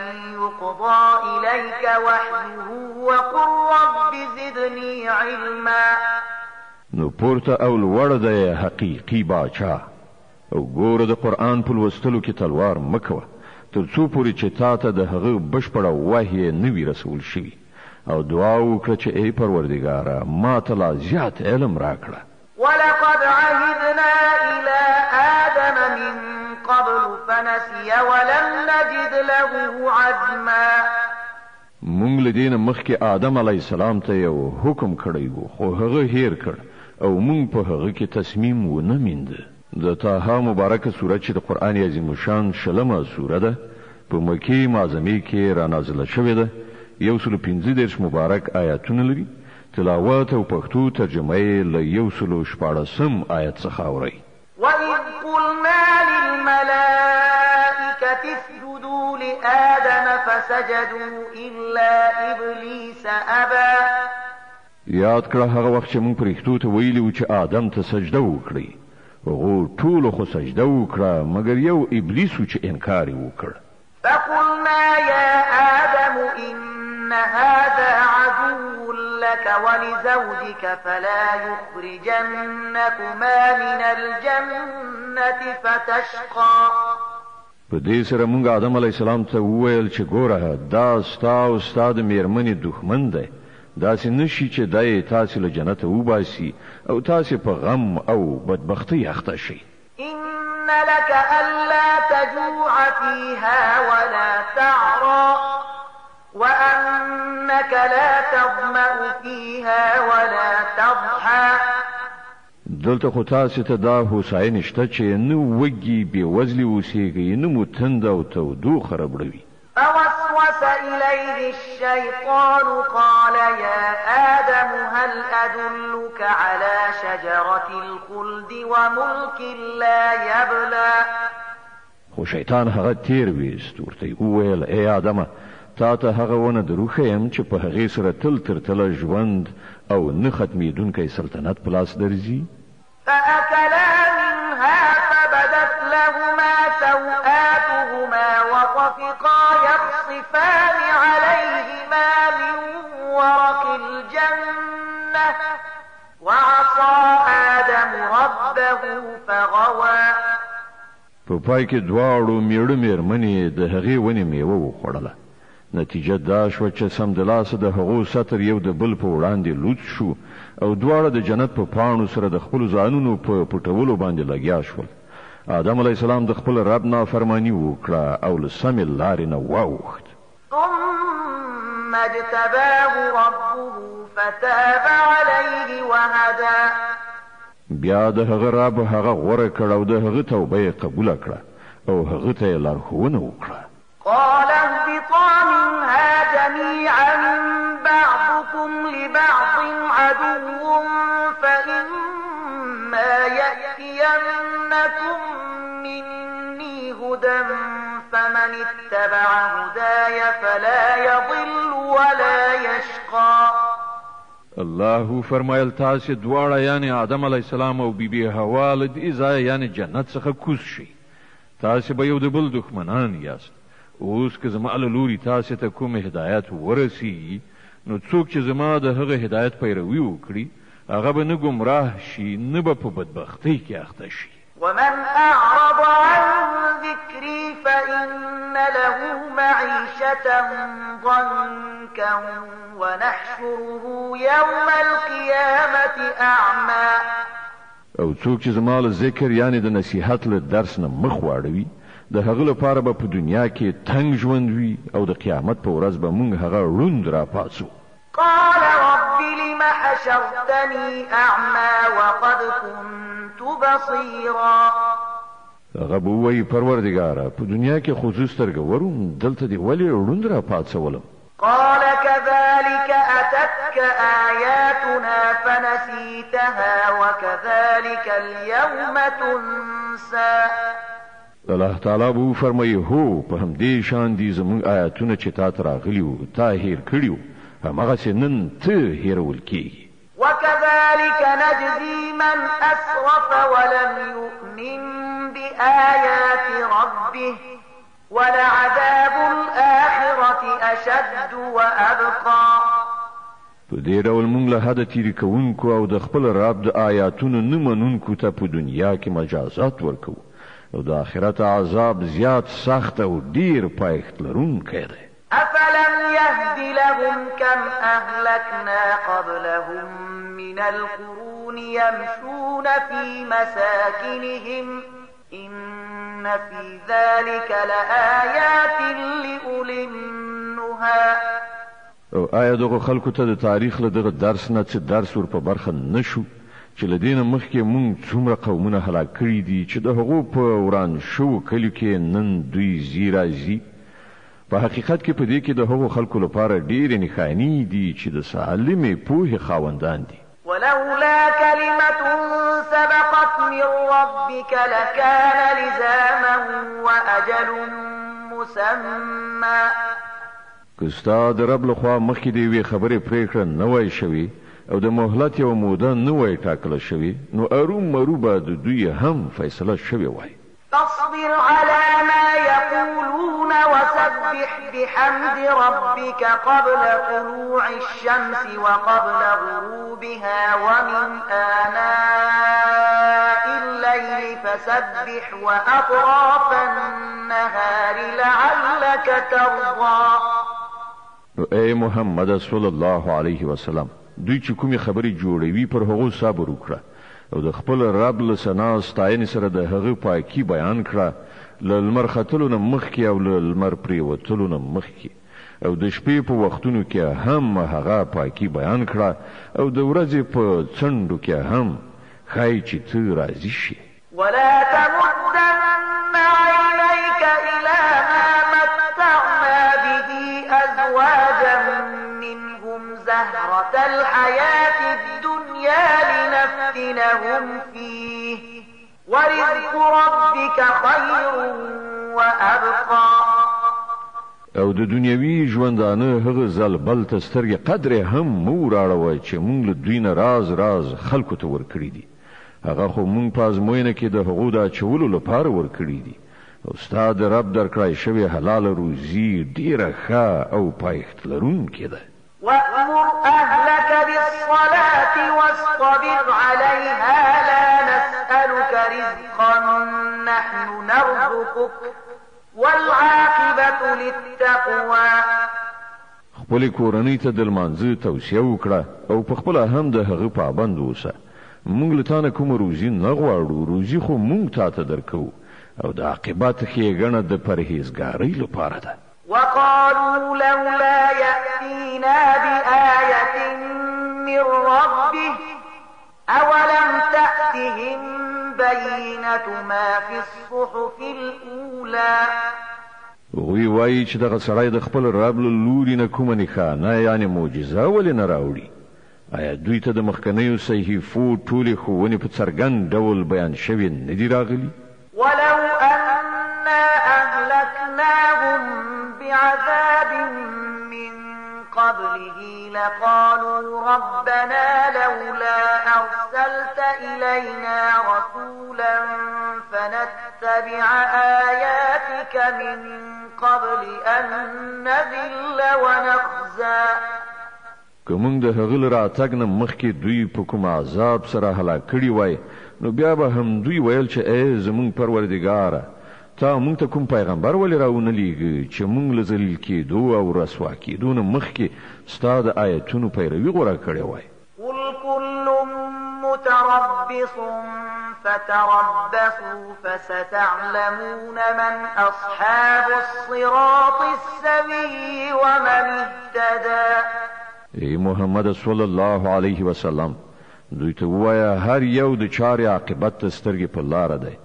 يقضى إليك وحيه وقل رب زدني علما. نو پورته او لوړ دی حقیقي باچا او ګوره د قرآن په لوستلو کې تلوار مکوه تر څو پورې چې تا ته د هغه بشپړه وحی نه وي رسول شوي او دعا وکړه چې ای پروردګاره ما ته لا زیات علم راکړه. ولقد عهدنا إلى آدم من قبل فنسي ولم نجد له عزما. مونږ له دې نه مخکې آدم علیه السلام ته یو حکم کړی و خو هغه هیر کړ او مونږ په هغه کې تصمیم ونه میند. د طه مبارکه سوره چې د قرآن عظیم شان شلمه سوره ده په مکې معظمه کې را نازله شوې ده 115 مبارک آیاتونه لري. تلاوت او پښتو ترجمه یې له 114 آیت څخه اوري. وَإِذْ قُلْنَا لِلْمَلَائِكَةِ اسْجُدُوا لِآدَمَ فَسَجَدُوا إِلَّا إِبْلِيسَ أَبَى. یاد کړه هغه وخت چې موږ پرښتو ته ویلي و چې آدم ته سجده وکړي هغه ټول خو سجده وکړه مګر یو ابلیس چې انکار وکړ. فقلنا يا آدم إن هذا عدو لك ولزوجك فلا يخرجنكما من الجنة فتشقى. په دې سره موږ آدم علیه السلام ته وویل چې ګوره دا ستا او ستا د مېرمنې دښمن دی داسې نشي چې دای تاسو له جنته وباسي او تاسو په غم او بدبختی اخته شئ. إن لك ألا تجوع فيها ولا تعرى وأنك لا تظمأ فيها ولا تضحى. دلته خو تاسو ته دا هوساینه شته چې نه وږي بېوزلي اوسېږئ نه مو تنده او تودوخه ربړوي. فوسوس إليه الشيطان قال يا آدم هل أدلك على شجرة الخلد وملك لا يبلى. خو شیطان هغه تیر ویست ورته وویل ای آدمه تا ته هغه ونه دروښیم چې په هغې سره تل تر تله ژوند او نه ختمېدونکی سلطنت په لاس درځي. فأكلا منها فبدت لهما سوآتهما وطفقا يخصفان عليهما من ورق الجنة وعصى آدم ربه فغوى. په پای کې دواړو میړه مېرمنې د هغې ونې میوه وخوړله. نتیجه دا شوه چې سمدلاسه د هغو سطر یو د بل په وړاندې لوڅ شو او دواړه د جنت په پاڼو سره د خپلو ځانونو په پټولو باندې لګیا شول. آدم علیه السلام د خپل رب نافرماني وکړه او له سمې لارې نه واوښت. ثم اجتباه ربه فتاب عليه وهدى. بیا د هغه رب هغه غوره کړ او د هغه توبه یې قبوله کړه او هغه ته یې لارښوونه وکړه. قال اهبطا منها جميعا بعضكم لبعض عدو فإما يأتينكم مني هدى فمن اتبع هداي فلا يضل ولا يشقى. الله فرمایل تاسو دواړه یعنی آدم علیه السلام او بیبي حوا له دې ځای یعنی جنت څخه کوز شي. تاسو به یو د بل دښمنان یاست اوس که زما له لوري تاسې ته کوم هدایت ورسیږي نو څوک چې زما د هغه هدایت پیروي وکړي هغه به نه ګمراه شي نه به په بدبختۍ کې اخته شي. ومن أعرض عن ذكري فإن له معيشة ضنكا ونحشره يوم القيامة أعمى. او څوک چې زما له ذکر یعنی د نصیحت له درس نه مخ واړوي د هغه لپاره به په دنیا کې تنگ ژوند وي او د قیامت په ورځ به موږ هغه ړوند راپاڅو. قال رب لم حشرتني أعمى وقد كنت بصيرا. هغه به وایي پروردګاره په دنیا کې خو زه سترګور دلته دې ولې ړوند راپاڅولم. قال كذلك أتتك آياتنا فنسيتها وكذلك اليوم تنسى. الله تعالی به فرمایي هو په همدې شان دي زموږ آیاتونه چې تا ته راغلي وو تا هیر کړي وو هماغسې نن ته هیرول کېږي. وكذلك نجزي من أسرف ولم يؤمن بآيات ربه ولعذاب الآخرة أشد وأبقى. په دې ډول موږ له حده تیری کوونکو او د خپل رب د آیاتونو نه منونکو ته په دنیا کې مجازات ورکوو او د آخرت عذاب زیات سخت او ډیر پایښت لرونکی دی. أفلم يهد لهم كم أهلكنا قبلهم من القرون يمشون في مساكنهم إن في ذلك لآيات لأولي النهى. او آیا دغه خلکو ته د تاریخ له دغه درس نه څه درس ور په برخه نشو چې له دې نه مخکې موږ څومره قومونه هلاک کړي دي چې د هغو په وران شوو کلیو کې نن دوی ځي راځي. په حقیقت کې په دې کې د هغو خلکو لپاره ډېرې نښانې دي چې د سالمې پوهې خاوندان دي. ولولا كلمة سبقت من ربك لكان لزاما وأجل مسمى. که ستا د رب لخوا مخکې د یوې خبرې پرېکړه نه وای شوې او د مهلت یوه موده نه وای ټاکله شوې نو ارومرو به د دوی هم فیصله شوې وای. فاصبر على ما يقولون وسبح بحمد ربك قبل طلوع الشمس وقبل غروبها ومن آناء الليل فسبح وأطراف النهار لعلك ترضى. اے محمد صلی الله علیه وسلم دوی چې کومې خبرې جوړوي پر هغو صبر وکړه او د خپل رب له ثنا ستاینې سره د هغه پاکي بیان کړه له لمر ختلو نه مخکې او له لمر پرېوتلو نه مخکې او د شپې په وختونو کې هم هغه پاکي بیان کړه او د ورځې په څنډو کې هم ښایي چې ته راضي شي. ولا تمدن عينيك إلى ما متعنا به أزواجا منهم زهرة الحياة الدنيا لنفتنهم فيه ورزق ربك خير وأبقى. او د دنیوي ژوندانه هغه ځل بل ته سترګې قدرې هم مو راړوه چې موږ له دوی نه راز راز خلکو ته ورکړي دي. هغه خو موږ په ازموینه کې د هغو د اچولو لپاره ورکړي دي او ستا د رب درکړی شوې حلاله روزي ډیره ښه او پایښت لرونکې ده. وأمر أهلك بالصلاة واصطبر عليها لا نسألك رزقا نحن نرزقك والعاقبة للتقوى. خپل کورنۍ ته د لمانځه توصیه وکړه او په خپله هم د هغه پابند اوسه. موږ له تا نه کومه روزي نه غواړو روزي خو موږ تا ته درکوو او د عاقبت ښېګڼه د پرهیزګارۍ لپاره ده. وقالوا لولا يأتينا بآية من ربه أولم تأتهم بينة ما في الصحف الأولى. وی وایي چې دغه سړی د خپل رب له لوري نه کومه نښانه یعنې معجزه ولې نه راوړي. آیا دوی ته د مخکنیو صحیفو ټولې ښوونې په څرګند ډول بیان شوې نه دي راغلي؟ ولو أنا أهلكناهم بعذاب من قبله لقالوا ربنا لولا أرسلت إلينا رسولا فنتبع آياتك من قبل أن نذل ونخزى. که موږ د هغه له راتګ نه مخکې دوی په کوم عذاب سره هلاک کړي وای نو بیا به هم دوی ویل چې ای زموږ پروردګاره تا موږ ته کوم پیغمبر ولې راونه لیږي چې موږ له ذلیل کېدو او رسوا کېدو نه مخکې ستا د آیتونو پیروي غوره کړې وای. قل كل متربص فتربصوا فستعلمون من أصحاب الصراط السوي ومن اهتدى. ای محمد صلی الله علیه وسلم دوی ته ووایه هر یو د چارې عاقبت ته سترګې په لاره دی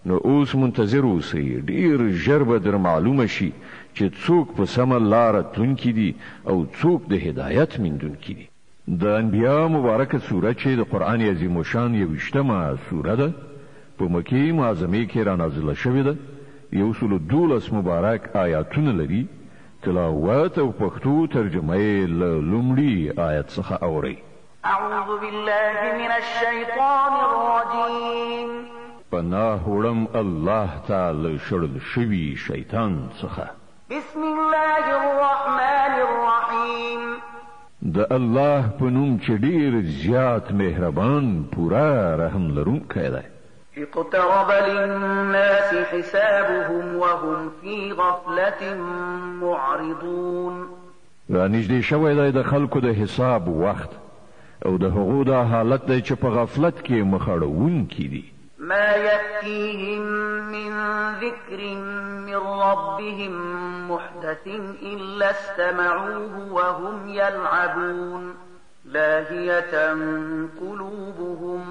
نو اوس منتظر اوسئ ډېر ژر به در معلومه شي چې څوک په سمه لاره تلونکي دي او څوک د هدایت موندونکي دي. د انبیا مبارکه سوره چې د قرآن عظیم الشان 21مه سوره ده په مکې معظمې کې رانازله شوې ده 112 مبارک آیاتونه لري. تلاوت او پښتو ترجمه یې له لومړي آیت څخه اورئ. اعوذ بالله من الشیطان الرجیم. پناه وړم الله تعالی شړل شوي شیطان څخه. بسم الله الرحمن الرحیم. د الله په نوم چې ډېر زیات مهربان پوره رحم لرونکی دی. اقترب للناس حسابهم وهم في غفلة معرضون. رانږدې شوی دی د خلکو د حساب وخت او د هغو دا حالت دی چې په غفلت کې مخاړوونکي دي. ما يأتيهم من ذكر من ربهم محدث إلا استمعوه وهم يلعبون لاهية قلوبهم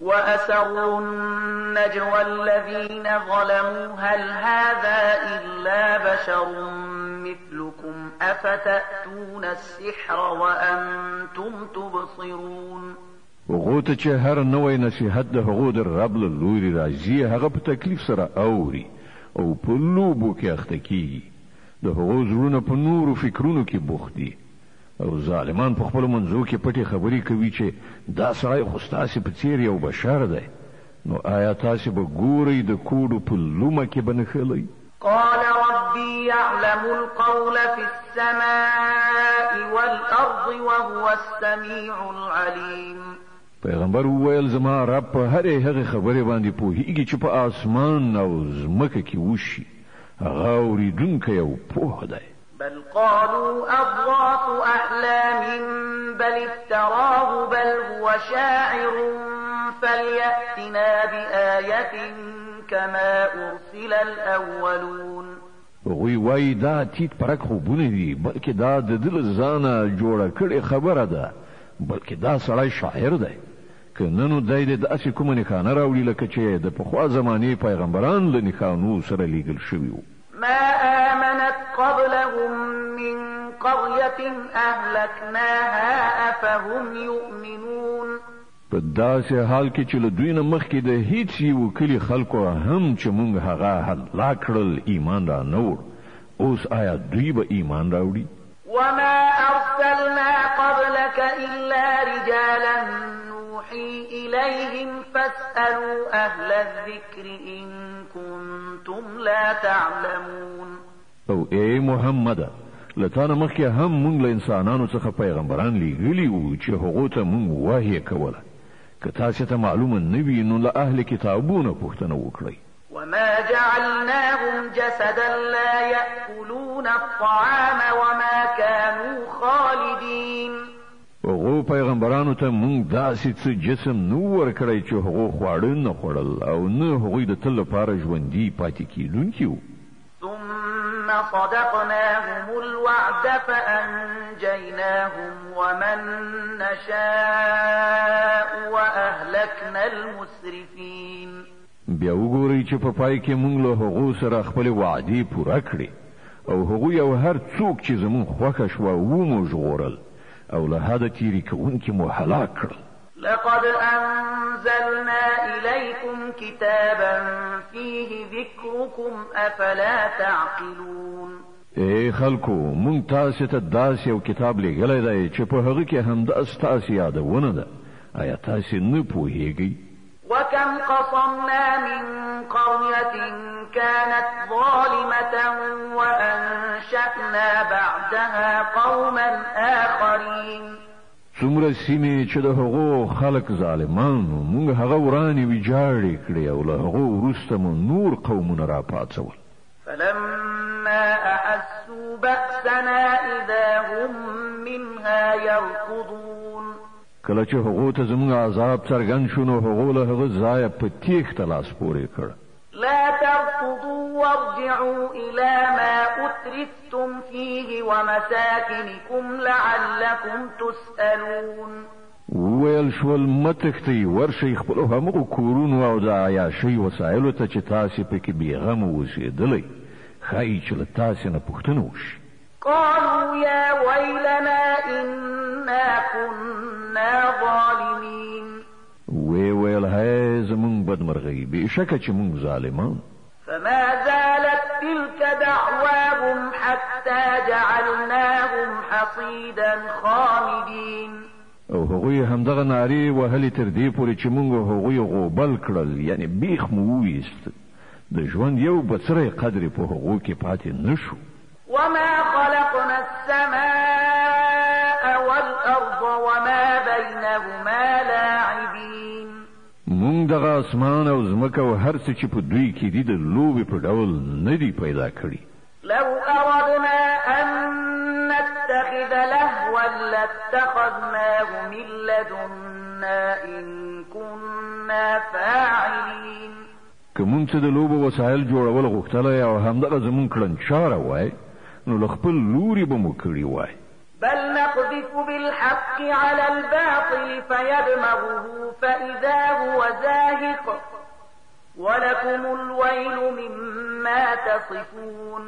وأسروا النجوى الذين ظلموا هل هذا إلا بشر مثلكم أفتأتون السحر وأنتم تبصرون. هغو ته چې هر نوی نصیحت د هغو د رب له لوري راځي هغه په تکلیف سره اوري او په لوبو کې اخته کیږي. د هغو زړونه په نورو فکرونو کې بوخت دي او ظالمان په خپلو منځو کې پټې خبرې کوي چې دا سړی خو ستاسې په څېر یو بشر دی. نو آیا تاسې به ګورئ د کوډو په لومه کې به نښلئ؟ قال ربي يعلم القول في السماء والأرض وهو السميع العليم. پیغمبر وویل زما رب په هرې هغې خبرې باندې پوهیږي چې په آسمان او ځمکه کې وشي هغه اورېدونکی او پوه دی. بل قالوا أضغاث أحلام بل افتراه بل هو شاعر فليأتنا بآية كما أرسل الأولون. هغوی وایي دا تیت پرک خوبونه دي بلکې دا د ده له ځانه جوړه کړې خبره ده بلکې دا سړی شاعر دی. که نه نو دی د داسې کومه نښانه راوړي لکه چې د پخوا زمانې پیغمبران له نښانو سره لیږل شوي وو. ما آمنت قبلهم من قرية أهلكناها أفهم يؤمنون. په داسې حال کې چې له دوی نه مخکې د هیڅ یو کلي خلکو هم چې موږ هغه هلاک کړل ایمان را نه وړ اوس آیا دوی به ایمان راوړي؟ وما أرسلنا قبلك إلا رجالا نوحي إليهم فاسألوا أهل الذكر إن كنتم لا تعلمون. او ای محمد لتانه مخکې هم موږ له انسانانو څخه پیغمبران لیږلي وو چې هغو ته موږ وحی کوله. که تاسې ته معلومه نه وي نو له اهل کتابونو پوښتنه وکړئ. وما جعلناهم جسدا لا يأكلون الطعام وما كانوا خالدين. هغو پیغمبرانو ته موږ داسې څه جسم نو ورکړی چې هغو خواړه نه خوړل او نه هغوی د تل لپاره ژوندي پاتې کېدونکي وو. ثم صدقناهم الوعد فأنجيناهم ومن نشاء وأهلكنا المسرفين. بیا وګورئ چې په پای کې موږ له هغو سره خپلې وعدې پوره کړې او هغوی او هر څوک چې زموږ خوښه شوه ومو ژغورل او له حده تیرې کوونکي مو هلاک کړل. لقد أنزلنا إليكم كتابا فيه ذكركم أفلا تعقلون. ای خلکو موږ تاسې ته داسې یو کتاب لیږلی دی چې په هغه کې همدا ستاسې یادونه ده. آیا تاسې نه پوهیږئ؟ وكم قصمنا من قرية كانت ظالمة وأنشأنا بعدها قوما آخرين. څومره سیمې چې د هغو خلک ظالمانو موږ هغه ورانې ویجاړې کړې او له هغو وروسته مو نور قومونه راپاڅول. فلما أحسوا بأسنا إذا هم منها يركضون. کله چې هغو ته زموږ عذاب څرګند شو نو هغو له هغه ځایه په تیښته لاس پورې کړ. لا تركضوا وارجعوا إلى ما أترفتم فيه ومساكنكم لعلكم تسألون. وویل شول مه تښتئ، ورشئ خپلو همغو کورونو او د عیاشۍ وسایلو ته چې تاسې پکې بېغمه اوسېدلی، ښایي چې له تاسې نه پوښتنه وشي. قالوا يا ويلنا إنا كنا ظالمين. ویل هی زمونږ بدمرغۍ، بېشکه چې مونږ ظالمان. فما زالت تلك دعواهم حتى جعلناهم حصيدا خامدين. او هغوی همدغه نارې وهلې تر دې پورې چې مونږ هغوی غوبل کړل، یعنی بیخ مو وویست. د ژوند یو بڅری قدر په هغو کې پاتې نشو. وما خلقنا السماء والأرض وما بينهما لاعبين. مونږ دغه اسمان او ځمکه او هر څه چې په دوی کې دي د لوبې په ډول نه دي پیدا کړي. لو أردنا أن نتخذ لهوا لاتخذناه من لدنا إن كنا فاعلين. که مونږ څه د لوبو وسایل جوړول غوښتلی او همدغه زمونږ کړنچاره وای نو له خپل لوري به مو کړي وای. بل نقذف بالحق على الباطل فيدمغه فإذا هو زاهق ولكم الويل مما تصفون.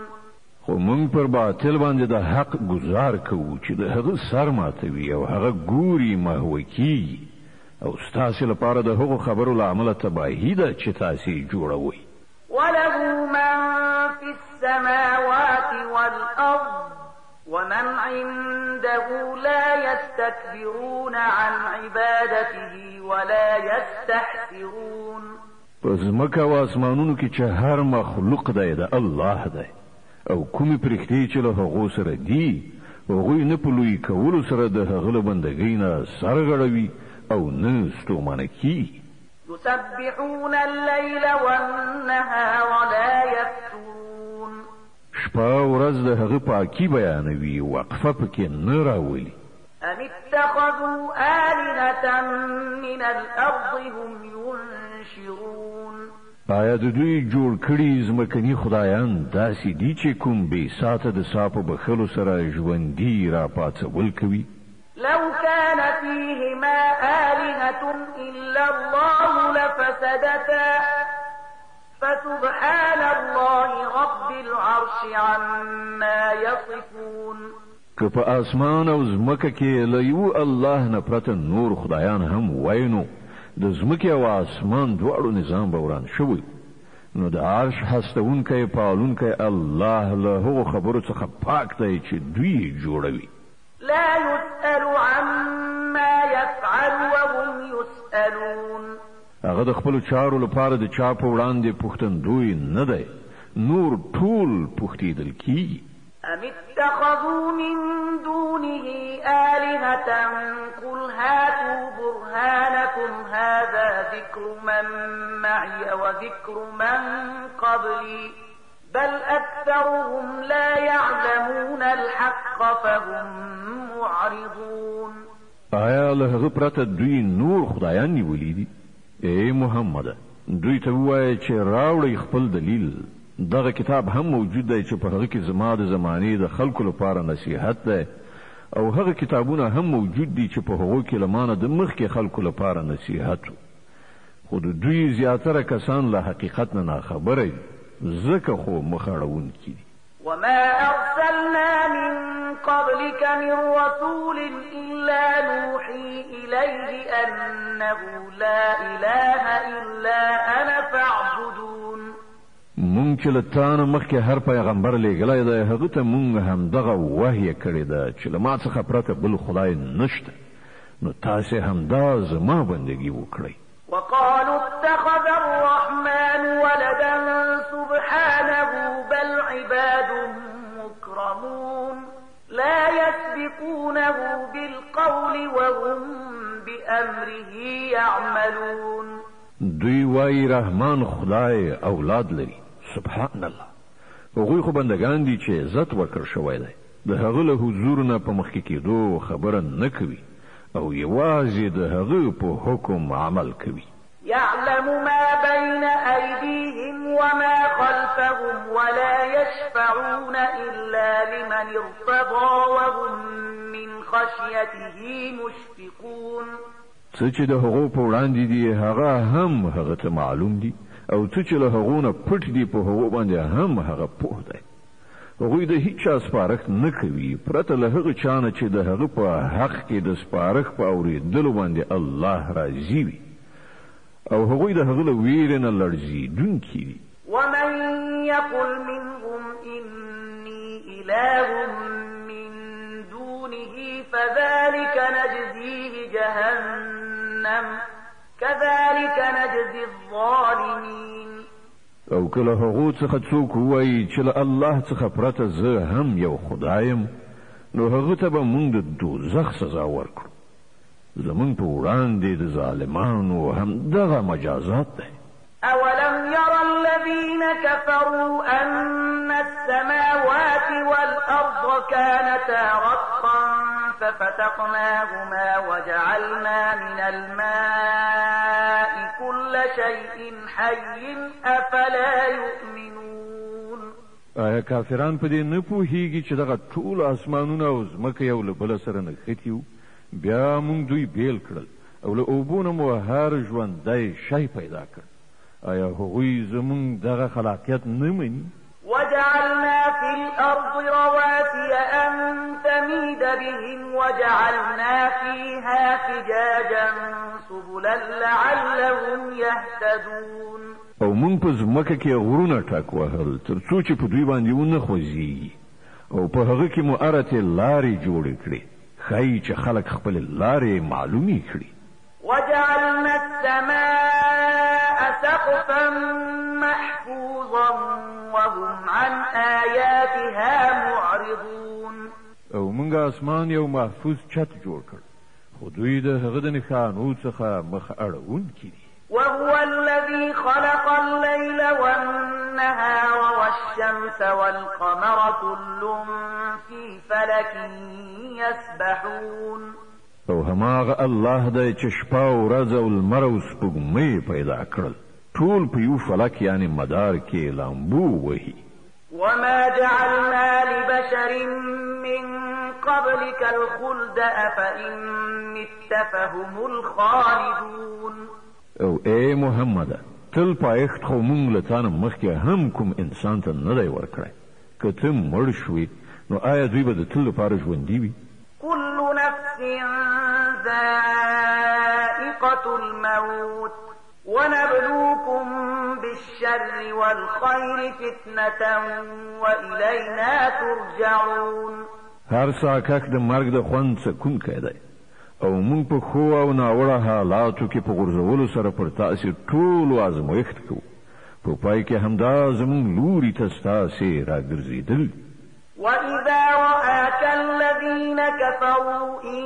خو مونږ پر باطل باندې د حق گزار کوو چې د هغه سر ماتوي او هغه ګوري محوه کیږي، او ستاسې لپاره د هغو خبرو له امله تباهي ده چې تاسې جوړوئ. وله من في السماوات والأرض ومن عنده لا يستكبرون عن عبادته ولا يستحسرون. په ځمکه او اسمانونو کې چې هر مخلوق دی د الله دی، او کومې پرښتې چې له هغو سره دي هغوی نه په لوی کولو سره د هغه له بندګۍ نه سر غړوي او نه ستومانه کیږي. يسبحون الليل والنهار لا يفترون. شپه ورځ د هغه پاکي بیانوي، وقفه پکې نه راولي. أم اتخذوا آلهة من الأرض هم ينشرون. آیا د دوی جوړ کړي ځمکني خدایان داسې دي چې کوم بې ساته د سا په بخښلو سره ژوندي راپاڅول کوي؟ لو كان فيهما آلهة إلا الله لفسدتا فسبحان الله رب العرش عما يصفون. که په اسمان او ځمکه کې له یو الله نه پرته نور خدایان هم وای نو د ځمکې او اسمان دواړو نظام به وران شوی، نو د عرش هستونکی پالونکی الله له هغو خبرو څخه پاک دی چې دوی جوړوي. لا يسأل عما يفعل وهم يسألون. هغه د خپلو چارو لپاره د چا په وړاندې پوښتندوی نه دی، نور ټول پوښتېدل کیږي. أم اتخذوا من دونه آلهة قل هاتوا برهانكم هذا ذكر من معي وذكر من قبلي بل أكثرهم لا يعلمون الحق فهم معرضون. آیا له هغه پرته دوی نور خدایان نیولي دي؟ ای محمد، دوی ته ووایه چې راوړئ خپل دلیل. دغه کتاب هم موجود دی چې په هغه کې زما د زمانې د خلکو لپاره نصیحت دی، او هغه کتابونه هم موجود دي چې په هغو کې له مانه د مخکې خلکو لپاره نصیحت و، خو د دوی زیاتره کسان له حقیقت نه ناخبره دي، ځکه خو مخ اړوونکي دي. وما أرسلنا من قبلك من رسول إلا نوحي إليه أنه لا إله إلا أنا فاعبدون. مونږ چې له تا نه مخکې هر پیغمبر لیږلی دی هغه ته مونږ همدغه وحیه کړې ده چې له ما څخه پرته بل خدای نشته، نو تاسې همدا زما بندګي وکړئ. وقالوا اتخذ الرحمن ولدا سبحانه بل عباد مكرمون لا يسبقونه بالقول وهم بأمره يعملون. دوی وای رحمان خدای اولاد لري، سبحان الله. هغوی خو بندگان دي چې عزت ورکړ شوی دی، د هغه له حضور نه په مخکې کېدو خبره نه کوي او یوازې د هغه په حکم عمل کوي. يعلم ما بين أيديهم وما خلفهم ولا يشفعون إلا لمن ارتضى وهم من خشيته مشفقون. څه چې د هغو په وړاندې دي هغه هم هغه ته معلوم دي او څه چې له هغو نه پټ دي په هغو باندې هم هغه پوه دی. هغوی د هیڅ چا سپارښت نه کوي پرته له هغه چا نه چې د هغه په حق کې د سپارښت په اورېدلو باندې الله راضي وي او هغوی د هغه له ویرې نه لړزېدونکي دي. ومن يقل منهم إني إله من دونه فذلك نجزيه جهنم كذلك نجزي الظالمين. او کله هغو څخه څوک ووایي چې له الله څخه پرته زه هم یو خدایم نو هغه ته به موږ د دوزخ سزا ورکړو. زمون په وړاندې د ظالمانو هم دغه مجازات دی. أولم يرى الذين كفروا أن السماوات والأرض كانتا رتقا ففتقناهما وجعلنا من الماء كل شيء حي أفلا يؤمنون. آیا کافران په دې نه پوهیږي چې دغه ټول اسمانونه او ځمکه یو له بل سره نښتي وو؟ بیا موږ دوی بیل کړل او له اوبو نه مو هر ژوندی شی پیدا کړ. آیا هغوی زموږ دغه خلاقیت نه مني؟ وجعلنا في الأرض رواسي أن تميد بهم وجعلنا فيها فجاجا سبلا لعلهم يهتدون. او موږ په ځمکه کې غرونه ټاک وهل تر څو چې په دوی باندې ونه خوځېږي او په هغه کې مو ارتې لارې جوړې کړې ښایي چې خلک خپلې لارې معلومې کړي. وجعلنا السماء سقفا محفوظا وهم عن آياتها معرضون. او موږ اسمان یو محفوظ چت جوړ کړ خو دوی د هغه د نښانو څخه مخ اړوونکي دي. وهو الذي خلق الليل والنهار والشمس والقمر كل في فلك يسبحون. او هماغه الله دی چې شپه او ورځ او لمر او سپوږمۍ پیدا کړل ټول په یو فلک یعنی مدار کې لامبو وهي. وما جعلنا لبشر من قبلك الخلد أفإن مت فهم الخالدون. او ای محمد تل پایښت خو مونږ له تانه مخکې هم کوم انسان ته نه دی ورکړی که ته مړ شوې نو آیا دوی به د تل لپاره ژوندي وي؟ كل نفس ذائقة الموت ونبلوكم بالشر والخير فتنة وإلينا ترجعون. هر ساکک د مرګ د خوند څکونکی دی او مونږ په ښو او ناوړه حالاتو کې په غورځولو سره پر تاسې ټولو ازمایښت کوو. په پای کې همدا زموږ لوري ته ستاسې راګرځېدل. وإذا رآك الذين كفروا إن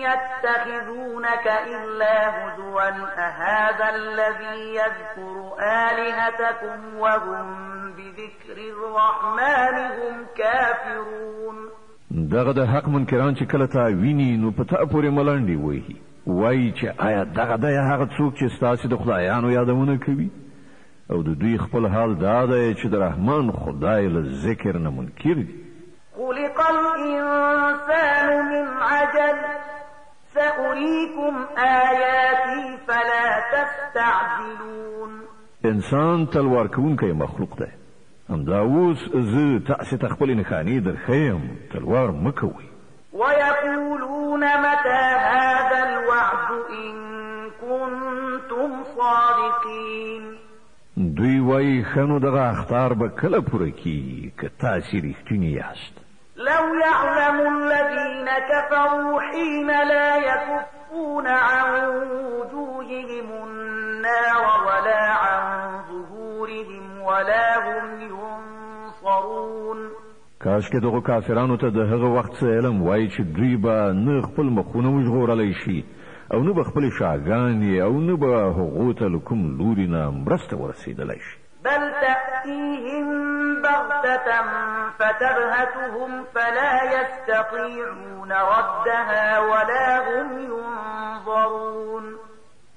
يتخذونك إلا هزوا أهذا الذي يذكر آلهتكم وهم بذكر الرحمن هم كافرون. دغه د حق منکران چې کله تا ویني نو په تا پورې ملنډې وهي وایي چې آیا دغه دی هغه څوک چې ستاسې د خدایانو یادونه کوي او د دوی خپل حال دا دی چې د رحمان خدای له ذکر نه منکر دي. خلق الإنسان من عجل سأريكم آياتي فلا تستعجلون. انسان تلوار کوونکی مخلوق دی. همدا اوس زه تاسې ته خپلې نښانې درښیم تلوار مه کوئ. ويقولون متى هذا الوعد إن كنتم صادقين. دوی وایي ښه نو دغه اخطار به کله پوره کیږي که تاسې رښتیني یاست. لو يعلم الذين كفروا حين لا يكفون عن وجوههم کاش کې دغه کافرانو ته د هغه وخت څه علم وای چې دوی به نه خپل مخونه وژغورلی شي او نه به خپل شاګانې او نه به هغو ته له کوم لوري نه مرسته ورسېدلی شي. بل تأتيهم بغتة فتبهتهم فلا يستطيعون ردها ولا هم ينظرون.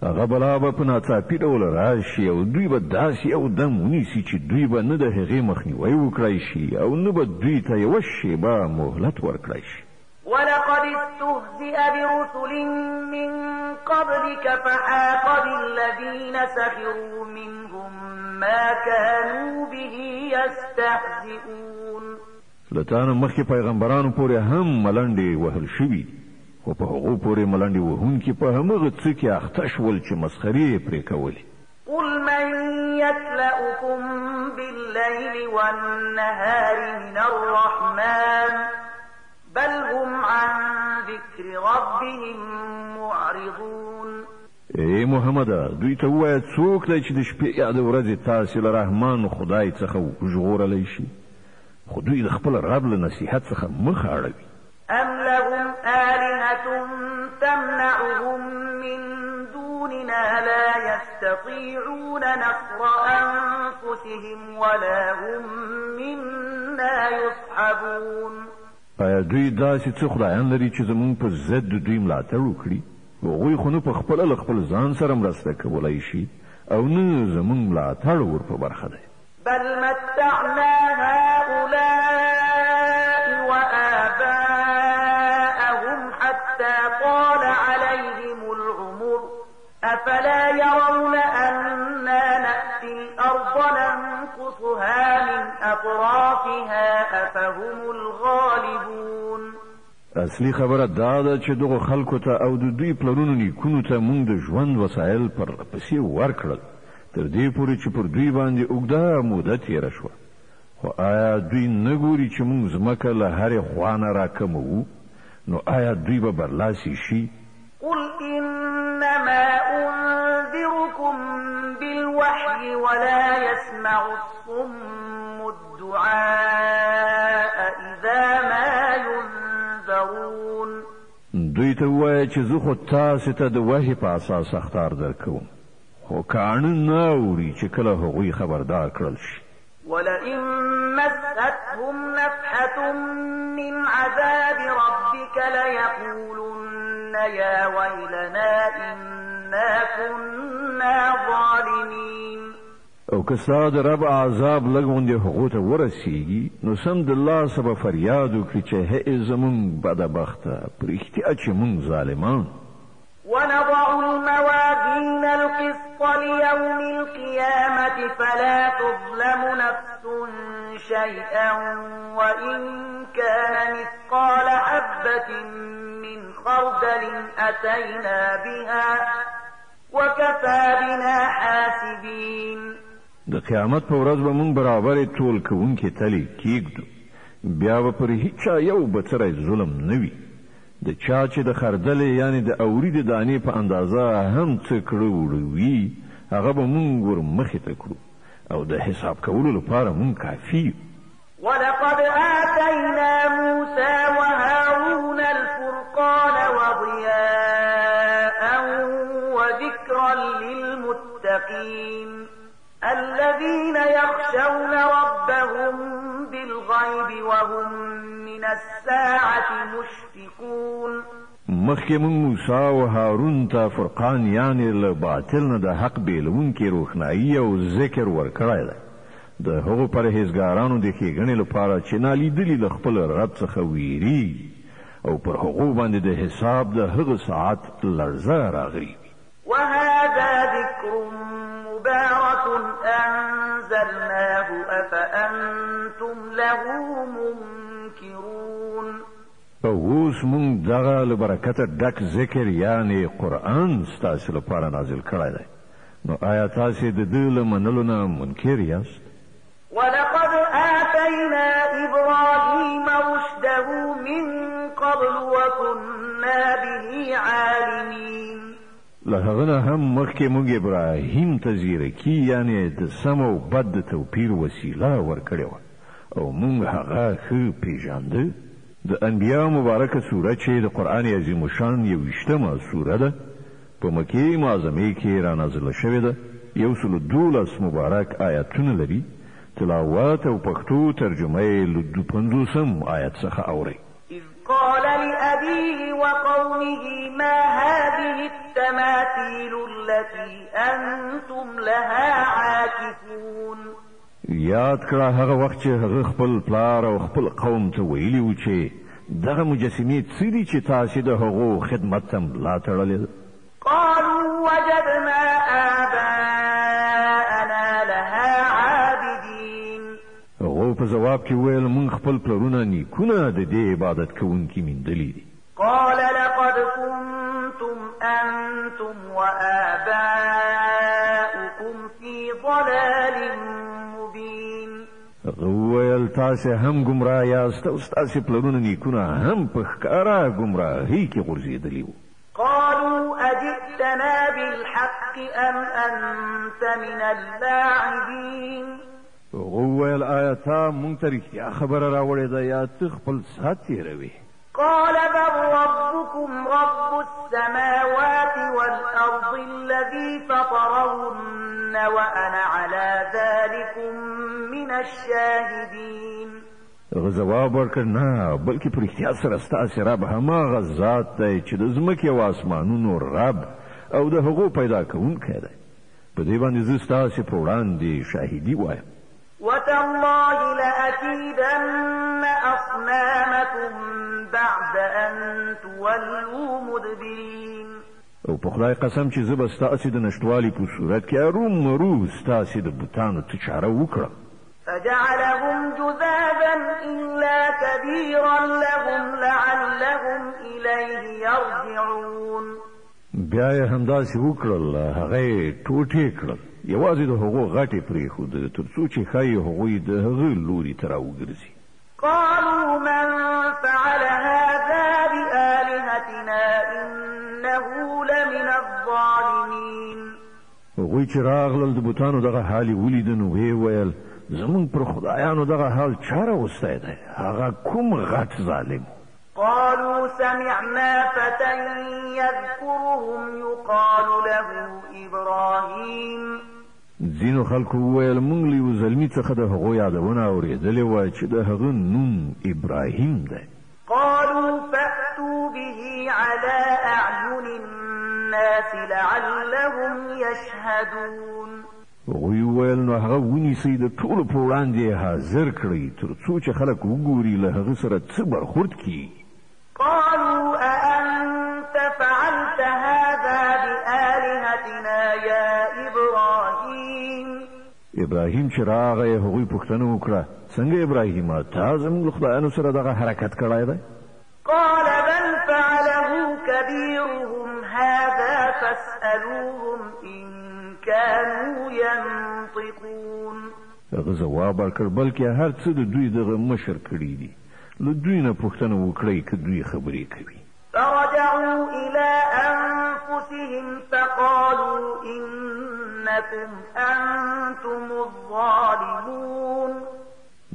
هغه بلا به په ناڅاپي ډول راشي او دوی به داسې یو دم ونیسي چې دوی به نه د هغې مخنیوی وکړی شي او نه به دوی ته یوه شېبه مهلت ورکړی شي. ولقد استهزئ برسل من قبلك فحاق بالذين سخروا منهم ما كانوا به يستهزئون. لتانه مخکې پیغمبرانو پورې هم ملنډې وهل شوي خو په هغو پورې ملنډې وهونکي په همغه څه کې اخته شول چې مسخرې یې پرې کولې. قل من يكلؤكم بالليل والنهار من الرحمن بل هم عن ذكر ربهم معرضون. ای محمده دوی ته ووایه څوک دی چې د شپې یا د ورځې تاسې له رحمان خدای څخه وژغورلی شي خو دوی د خپل رب له نصیحت څخه مخ اړوي. أم لهم آلهة تمنعهم من دوننا لا يستطيعون نصر أنفسهم ولا هم منا يصحبون. آیا دوی داسې څه خدایان لري چې زموږ په ضد د دوی ملاتړ وکړي هغوی خو نه په خپله له خپل ځان سره مرسته کولی شي او نه زموږ ملاتړ ور په برخه دی. بل متعنا هؤلاء وآباءهم حتى طال عليهم العمر أفلا يرون أنا نأتي الأرض ننقصها من أطرافها أفهم الغالبون. اصلي خبره دا ده چې دغه خلکو ته او د دوی پلرونو نیکونو ته موږ د ژوند وسایل پر پسې ورکړل تر دې پورې چې پر دوی باندې اوږده موده تېره شوه خو آیا دوی نه ګوري چې موږ ځمکه له هرې خوا نه راکموو نو آیا دوی به برلاسي شي؟ قل إنما أنذركم بالوحي ولا يسمع الصم الدعاء إذا ما ينذرون. دوی ته ووایه چې زه خو تاسې ته د وحي په اساس اخطار درکوم خو کاڼه نه اوري چې کله هغوی خبردار کړل شي. ولئن مستهم نفحة من عذاب ربك ليقولن يا ويلنا إنا كنا ظالمين. او که ستا د رب عذاب لږ غوندې هغو ته ورسیږي نو سمدلاسه به فریاد وکړي چې هی زموږ بدبخته په رښتیا چې موږ ظالمان. ونضع الموازين القسط ليوم القيامة فلا تظلم نفس شيئا وإن كان مثقال حبة من خردل أتينا بها وكفى بنا حاسبين. د قیامت په ورځ به موږ برابرې ټول کوونکي تلې کېږدو بیا به پر هیچا یو بڅری ظلم نه وي. د چا چې د خردلې یعنی د اوري د دانې په اندازه هم څه کړه وړوي هغه به موږ ور مخې ته کړو او د حساب کولو لپاره موږ کافي. ولقد آتينا موسى وهارون الفرقان وضياء وذكرا للمتقين الذين يخشون ربهم بالغيب وهم من الساعة مشفقون. مخکې موږ موسی او هارون ته فرقان یعنی له باطل نه د حق بیلونکي روښنایي او ذکر ورکړی دی د هغو پرهیزګارانو د ښېګڼې لپاره چې نالیدلي له خپل رب څخه ویریږي او پر هغو باندې د حساب د هغه ساعت لړزه راغلي. وهذا ذكر مبارك أنزلناه أفأنتم له منكرون. اوس موږ دغه له برکته ډک ذکر یعنی قرآن ستاسو لپاره نازل کړی دی نو آیا تاسې د ده له منلو نه منکر یاست؟ ولقد آتينا إبراهيم رشده من قبل وكنا به عالمين. له هغه نه هم مخکې موږ ابراهیم ته زیرکي یعنی د سم او بد د توپیر وسیله ورکړې وه او مونږ هغه ښه پیژانده. د انبیاء مبارکه سوره چې د قرآن عظیم الشان 21مه سوره ده په مکې معظمې کې رانازله شوې ده. 112 مبارک آیاتونه لري. تلاوت او پښتو ترجمه یې له 50 آیت څخه اورئ. إذ قال لأبيه وقومه ما هذه التماثيل التي أنتم لها عاكفون. یاد کړه هغه وخت چې هغه خپل پلار او خپل قوم ته ویلي و چې دغه مجسمې څه دي چې تاسې د هغو خدمت ته ملا تړلې ده. قالوا وجدنا آباءنا لها عابدين. هغو په جواب کې ویل موږ خپل پلرونه نیکونه د دې عبادت کوونکي میندلي دي. قال لقد كنتم أنتم وآباؤكم في ضلال مبين. ویل تاسې هم ګمراه یاست او ستاسې پلرونه نیکونه هم په ښکاره ګمراهۍ کې غورځېدلي وو. قالوا أجئتنا بالحق أم أنت من اللاعبين. وویل آیا تا مونږ ته رښتیا خبره راوړې ده یا ته خپل ساعت تېروې؟ قال بل ربكم رب السماوات والأرض الذي فطرهن وأنا على ذلكم من الشاهدين. جواب ورکړ نه بلکې په رښتیا سره ستاسې رب هماغه ذات دی چې د ځمکې او اسمانونو رب او د هغو پیدا کوونکی دی. په دې باندې زه ستاسې په وړاندې شاهدي وایم. وتالله لأكيدن أصنامكم بعد أن تولوا مدبرين. او په خدای قسم چې زه به ستاسې د نشتوالي په صورت کې ارومرو ستاسې د بوتانو ته چاره وکړم. فجعلهم جذاذا إلا كبيرا لهم لعلهم إليه يرجعون. بیا یې همداسې وکړل هغه یې ټوټې کړل یوازې د هغو غټې پرېښودې تر څو چې ښایي هغوی د هغه لوري ته راوګرځي. قالوا من فعل هذا بآلهتنا إنه لمن الظالمين. هغوی چې راغلل د بوتانو دغه حال یې ولیده نو ویې ویل زمونږ پر خدایانو دغه حال چا راوستی دی؟ هغه کوم غټ ظالم. قالوا سمعنا فتى يذكرهم يقال له إبراهيم. ځینو خلکو وویل موږ له یو زلمي څخه د هغو یادونه اورېدلې وه چې د هغه نوم ابراهیم دی. قالوا فأتوا به على أعين الناس لعلهم يشهدون. هغوی وویل نو هغه ونیسئ د ټولو په وړاندې حاضر کړئ تر څو چې خلک وګوري له هغه سره څه برخورد کیږي. قالوا أأنت فعلت هذا بآلهتنا يا إبراهيم. ابراهیم چې راغی هغوی پوښتنه وکړه څنګه ابراهیمه تا زموږ له خدایانو سره دغه حرکت کړی دی؟ قال بل فعله كبيرهم هذا فاسألوهم إن كانوا ينطقون. هغه ځواب ورکړ بلکې هر څه د دوی دغه مشر کړي دي له دوی نه پوښتنه وکړئ که دوی خبرې کوي. فرجعوا إلى أنفسهم فقالوا إنكم أنتم الظالمون.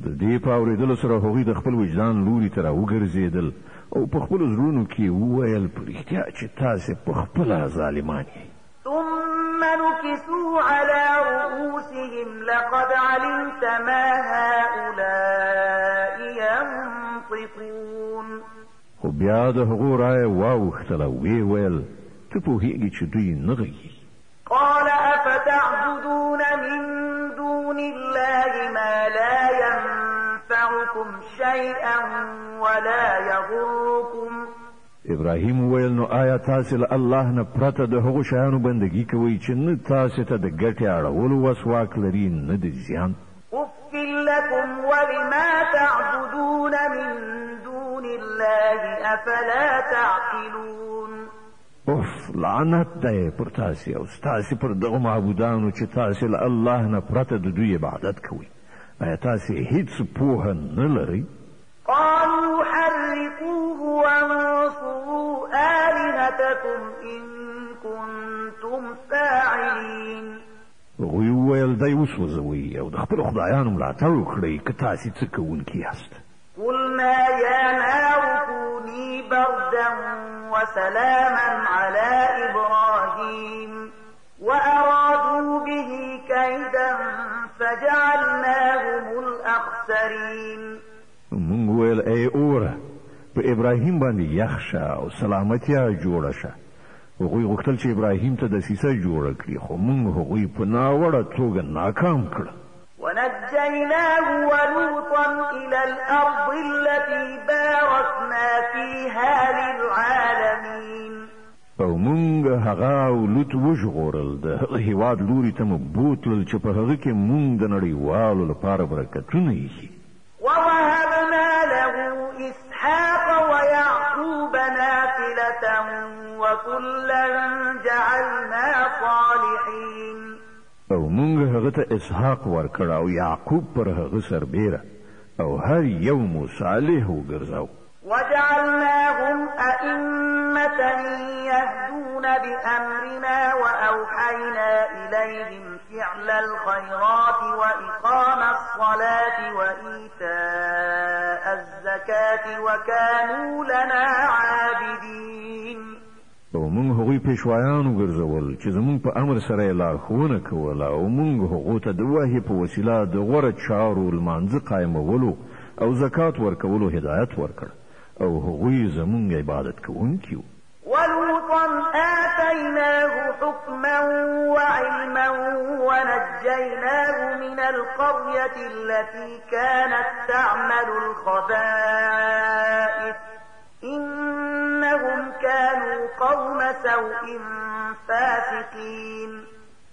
د دې په اورېدلو سره هغوی د خپل وجدان لوري ته راوګرځېدل او په خپلو زړونو کې وویل په رښتیا چې تاسې په خپله ظالمان یئ. ثم نكسوا على رؤوسهم لقد علمت ما هؤلاء ينطقون. خو بیا د هغو رایه واوښتله ویې ویل ته پوهېږې چې دوی نه غږېږي. قال أفتعبدون من دون الله ما لا ينفعكم شيئا ولا يضركم. ابراهیم ویل نو آیا تاسې له الله نه پرته د هغو شیانو بندګي کوئ چې نه تاسې ته د ګټې اړولو وسواک لري نه د زیان. أف لكم ولما تعبدون من دون الله أفلا تعقلون. اوف لعنت دی پر تاسې او ستاسې پر دغو معبودانو چې تاسې له الله نه پرته د دوی عبادت کوئ. آیا تاسې هیڅ پوهه نه لرئ؟ قالوا حرقوه وانصروا آلهتكم إن كنتم فاعلين. هغوی وویل دی وسوځوئ او د خپلو خدایانو ملاتړ وکړئ که تاسې څه کوونکي یاست. قلنا يا نار كوني بردا وسلاما على إبراهيم وأرادوا به كيدا فجعلناهم الأخسرين. مونږ وویل ای اوره په ابراهیم باندې یخ شه او سلامتیا جوړه شه. هغوی غوښتل چې ابراهیم ته دسیسه جوړه کړي خو مونږ هغوی په ناوړه توګه ناکام کړه. ونجيناه ولوطا إلى الأرض التي باركنا فيها للعالمين. او مونږ هغه او لوط وژغورل د هغه هېواد لوري ته مو بوتلل چې په هغه کې مونږ د نړیوالو لپاره برکتونه ایښي. ووهبنا له إسحاق ويعقوب نافلة وكلا جعلنا صالحين. او مونږ هغه ته اسحاق ورکړ او یعقوب پر هغه سربیره او هر یو مو صالح وګرځاو. وجعلناهم أئمة يهدون بأمرنا وأوحينا إليهم فعل الخيرات وإقام الصلاة وإيتاء الزكاة وكانوا لنا عابدين. او مونږ هغوی پیشوایان وګرځول چې زمونږ په امر سره یې لارښوونه کوله او مونږ هغو ته د وحي په وسیله د غوره چارو لمانځه قایمولو او زکات ورکولو هدایت ورکړ او هغوی زمونږ عبادت کوونکي وو. ولوطا آتيناه حكما وعلما ونجيناه من القرية التي كانت تعمل الخبائث إنهم كانوا قوم سوء فاسقين.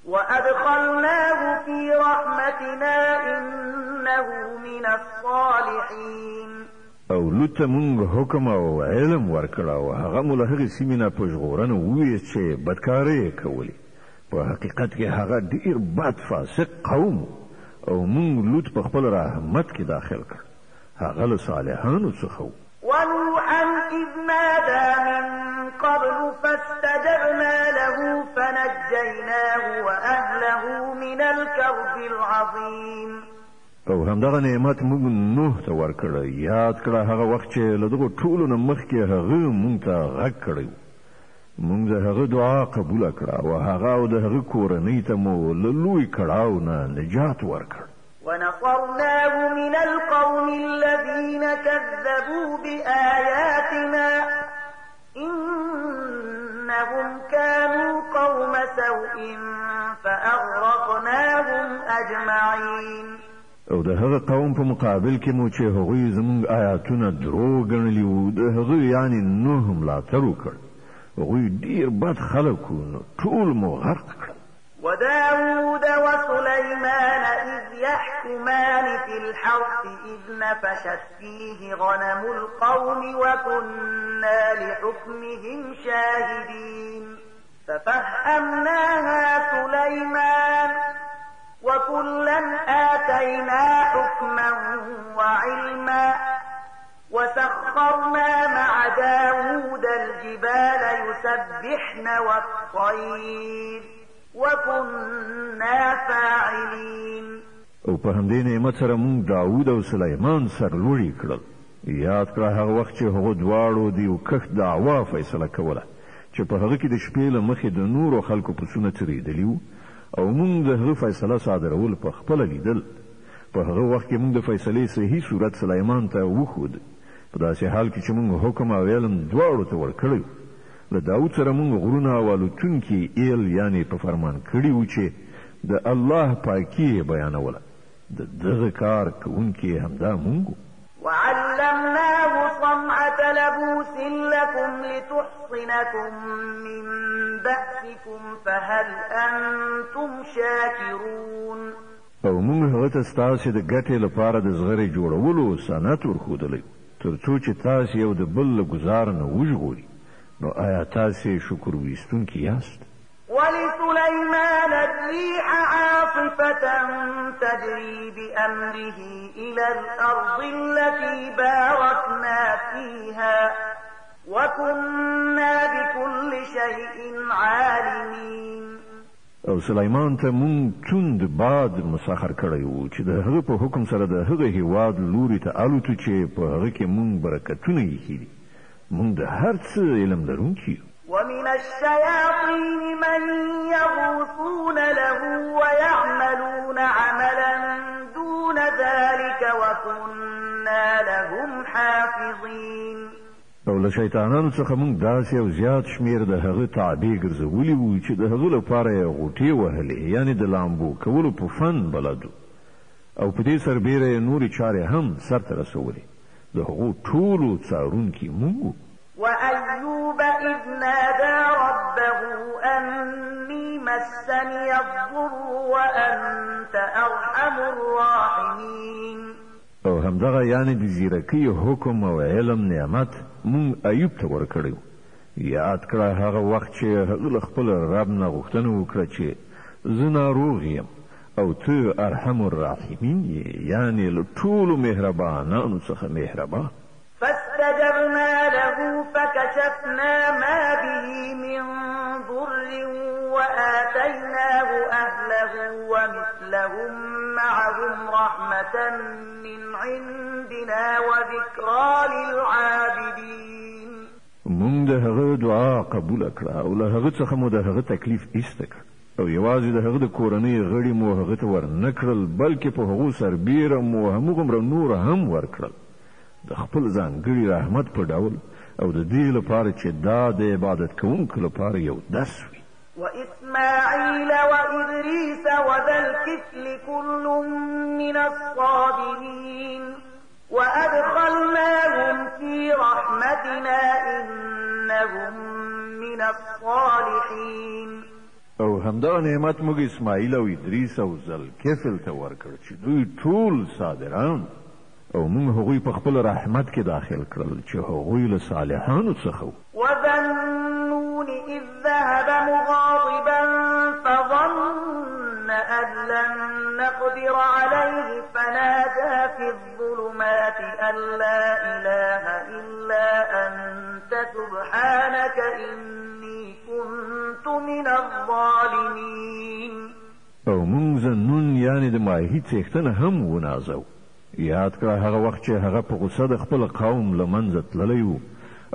وأدخلناه في رحمتنا إنه من الصالحين. او لوط ته مونږ حکم او علم ورکړ او هغه مو له هغې سیمې نه په ژغورنه وویست چې بدکارۍ یې کولې. په حقیقت کې هغه ډېر بد فاسق قوم او مونږ لوط په خپل رحمت کې داخل کړ. هغه له صالحانو څخه و. ونوحا إذ نادى من قبل فاستجبنا له فنجيناه وأهله من الكرب العظيم. او همدغه نعمت موږ نوح ته ورکړه. یاد کړه هغه وخت چې له دغو ټولو نه مخکې هغه موږ ته غږ کړی و. موږ د هغه دعا قبوله کړه او هغه او د هغه کورنۍ ته مو له لوی کړاو نه نجات ورکړ. ونصرناه من القوم الذين كذبوا بآياتنا إنهم كانوا قوم سوء فأغرقناهم أجمعين. او د هغه قوم په مقابل کې مو چې هغوی زموږ آیاتونه درو ګڼلي وو د هغه یعنې نوح ملاتړ وکړ. هغوی ډېر بد خلک وو نو ټول مو غرق کړل. وداود وسليمان إذ يحكمان في الحرث إذ نفشت فيه غنم القوم وكنا لحكمهم شاهدين. ففهمناها سليمان وكلا آتينا حكما وعلما وسخرنا مع داود الجبال يسبحن والطير وكنا فاعلين. او په همدې نعمت سره مونږ داود او سلیمان سرلوړي کړل. یاد کړه هغه وخت چې هغو دواړو د یو کښت دعوا فیصله کوله چې په هغه کې د شپې له مخې د نورو خلکو پسونه څرېدلي وو او مونږ د هغه فیصله صادرول په خپله لیدل. په هغه وخت کې مونږ د فیصلې صحیح صورت سلیمان ته وښود. په داسې حال کې چې مونږ حکم او علم دواړو ته ورکړی و. له داود سره مونږ غرونه او الوتونکي ایل یعنې په فرمان کړي وو چې د الله پاکي یې بیانوله. د دغه کار کوونکي همدا مونږ وو. وعلمناه صنعة لبوس لكم لتحصنكم من بأسكم فهل أنتم شاكرون. او مونږ هغه ته ستاسې د ګټې لپاره د زغرې جوړولو صنعت ورښودلی تر څو چې تاسې یو د بل له ګزار نه وژغوري. نو آیا تاسې شکر ویستونکي یاست؟ ولسليمان الريح عاصفة تجري بأمره إلى الأرض التي باركنا فيها وكنا بكل شيء عالمين. او سلیمان ته مونږ توند باد مسخر کړی وو چې د هغه په حکم سره د هغه هیواد لوري ته الوتو چې په هغه کې مونږ برکتونه ایښي دي مونږ د هر څه علم لرونکي یو ومن الشياطين من يغوصون له ويعملون عملا دون ذلك وكنا لهم حافظين او له شیطانانو څخه مونږ داسې یو زیات شمیر د هغه تابع ګرځولي وو چې د هغه لپاره یې غوټې وهلې یعنی د لامبو کولو په فن بلدو او په دې سربیره یې نورې چارې هم سرته رسولې د هغو ټولو څارونکي مونږ وأيوب إذ نادى ربه أني مسني الضر وأنت أرحم الراحمين او همدغه یعنی د زیرکۍ حکم او علم نعمت مونږ ایوب ته ورکړی یاد کړه هغه وخت چې هغه له خپل رب نه غوښتنه وکړه چې زه ناروغ یم او ته ارحم الراحمین یې یعنی له ټولو مهربانانو څخه مهربان فاستجبنا له فكشفنا ما به من ضر وآتيناه أهله ومثلهم معهم رحمة من عندنا وذكرى للعابدين مونږ د هغه دعا قبول کړه او له هغه څخه مو د هغه تکلیف ایسته کړ او یوازې د هغه د کورنۍ غړي مو هغه ته ورنکړل بلکې په هغو سربیره مو همغومره نور هم ورکړل د خپل ځانګړي رحمت په ډول او د دې لپاره چې دا د عبادت کوونکو لپاره یو درس وي وإسماعيل وإدريس وذا الكفل كل من الصابرين وأدخلناهم في رحمتنا إنهم من الصالحين او همدا نعمت موږ اسماعیل او ادریس او ذوالکفل ته ورکړ چې دوی ټول صابران او موږ هغوی په خپل رحمت کې داخل کړل چې هغوی له صالحانو څخه وذا النون إذ ذهب مغاضبا فظن أن لن نقدر عليه فنادى في الظلمات أن لا إله إلا أنت سبحانك إني كنت من الظالمين او موږ ذنون یعنی د ماهي څښتنه هم ونازو یاد کړه هغه وخت چې هغه په غوسه د خپل قوم له منځه تللی و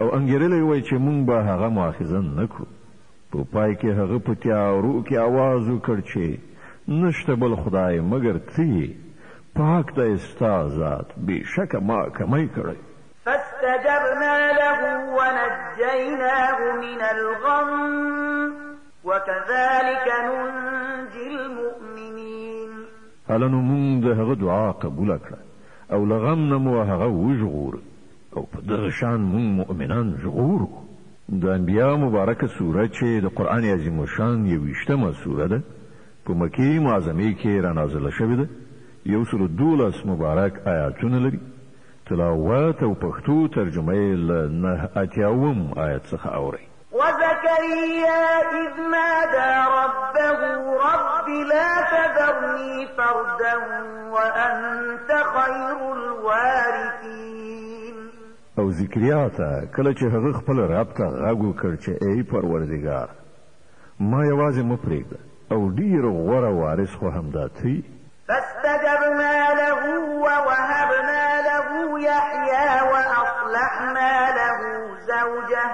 او انګېرلی وی چې مونږ به هغه مؤاخذه نه کړو په پای کې هغه په تیارو کې آواز وکړ چې نشته بل خدای مګر ته یې پاک دی ستا ذات بېشکه ما کمی کړی فاستجبنا له ونجيناه من الغم وكذلك ننجي المؤمنين هلنو مونږ د هغه دعا قبوله کړه او له غم نه مو هغه وژغور او په دغه شان مونږ مؤمنان ژغورو د انبیا مبارکه سوره چې د قرآن عظیم الشان 21مه سوره ده په مکې معظمې کې رانازله شوې ده 112 مبارک آیاتونه لري تلاوت او پښتو ترجمه یې له 89 آیت څخه اورئ وزكريا إذ نادى ربه رب لا تذرني فردا وأنت خير الوارثين او زکریا ته کله چې هغه خپل رب ته غږ وکړ چې ای پروردګار ما یوازې مه پرېږده او ډېر غوره وارث خو همدا ته فاستجبنا له ووهبنا له يحيى وأصلحنا له زوجه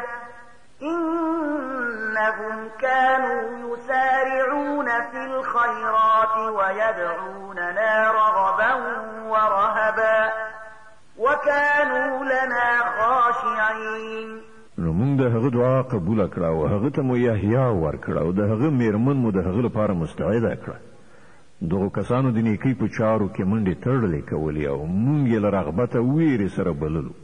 إنهم كانوا يسارعون في الخيرات ويدعوننا رغبا ورهبا وكانوا لنا خاشعين نو موږ د هغه دعا قبوله کړه او هغه ته مو یحیی ورکړه او د هغه میرمن مو د هغه لپاره مستعده کړه دغو کسانو د نیکۍ په چارو کې منډې تړلې کولې او موږ یې له رغبته ویرې سره بللو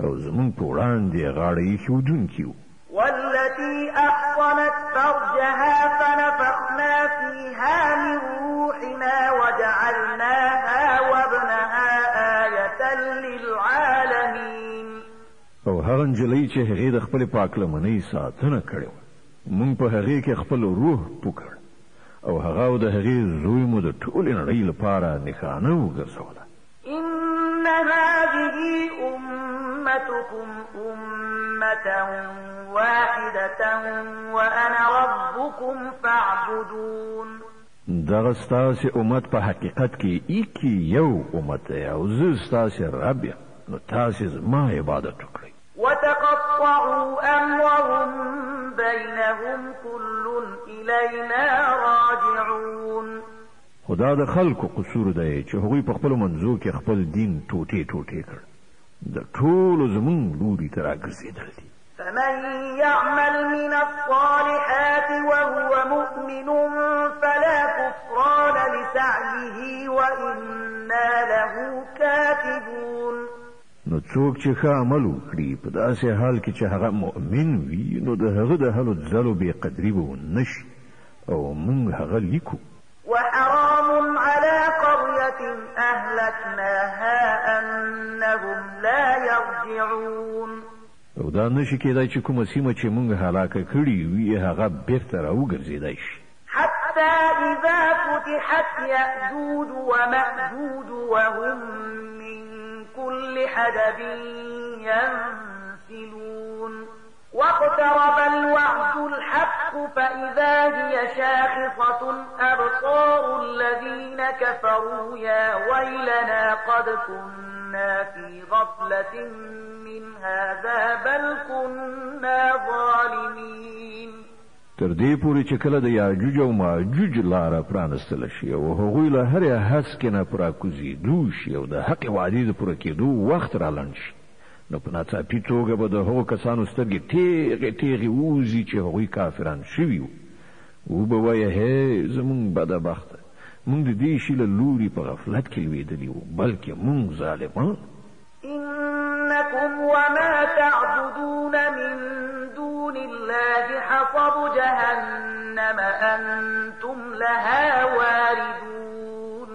او زموږ په وړاندې غاړه ایښودونکي وو والتي أحصنت فرجها فنفخنا فيها من روحنا وجعلناها وابنها آية للعالمين او هغه نجلۍ چې هغې د خپلې پاکلمنۍ ساتنه کړې وه موږ په هغې کې خپل روح پوکړ او هغه او د هغې زوی مو د ټولې نړۍ لپاره نښانه وګرځوله إن هذه أمتكم أمة واحدة وأنا ربكم فاعبدون. دغه ستاسې امت په حقیقت کې ایکی یو امت دی او زه ستاسې رب یم، نو تاسې زما عبادت وکړئ. وتقطعوا أمرهم بينهم كل إلينا راجعون. خدا د خلکو قصور دی چې هغوی په خپل منځو کې خپل دین ټوټې ټوټې کړ، د ټولو زمونږ لوري ته راګرځېدل دي. فمن يعمل من الصالحات وهو مؤمن فلا كفران لسعيه وإنا له كاتبون. نو څوک چې ښه عمل وکړي په داسې حال کې چې هغه مؤمن وي، نو د هغه د هلو ځلو بې قدري به ونه شي او موږ هغه لیکو. وحرام على قرية أهلكناها أنهم لا يرجعون. او دا نشي کېدای چې کومه سیمه چې موږ هلاکه کړي وي هغه بیرته راوګرځېدای شي. حتى إذا فتحت يأجوج ومأجوج وهم من كل حدب ينسلون. واقترب الوعد الحق فإذا هي شاخصة أبصار الذين كفروا يا ويلنا قد كنا في غفلة من هذا بل كنا ظالمين. تر دې پورې چې کله د یاجوج او ماجوج لاره پرانستل شي او هغوی له هرې هسکې نه په راکوزېدو شي او د حقې وعدې د پوره کېدو وخت رالنډ شي، نو په ناڅاپي توګه به د هغو کسانو سترګې تیغې تیغې ووځي چې هغوی کافران شوي وو. وبه وایه هی زمونږ بدبخته، مونږ د دې شي له لوري په غفلت کې لوېدلي وو، بلکې مونږ ظالمان. إنكم وما تعبدون من دون الله حصب جهنم أنتم لها واردون.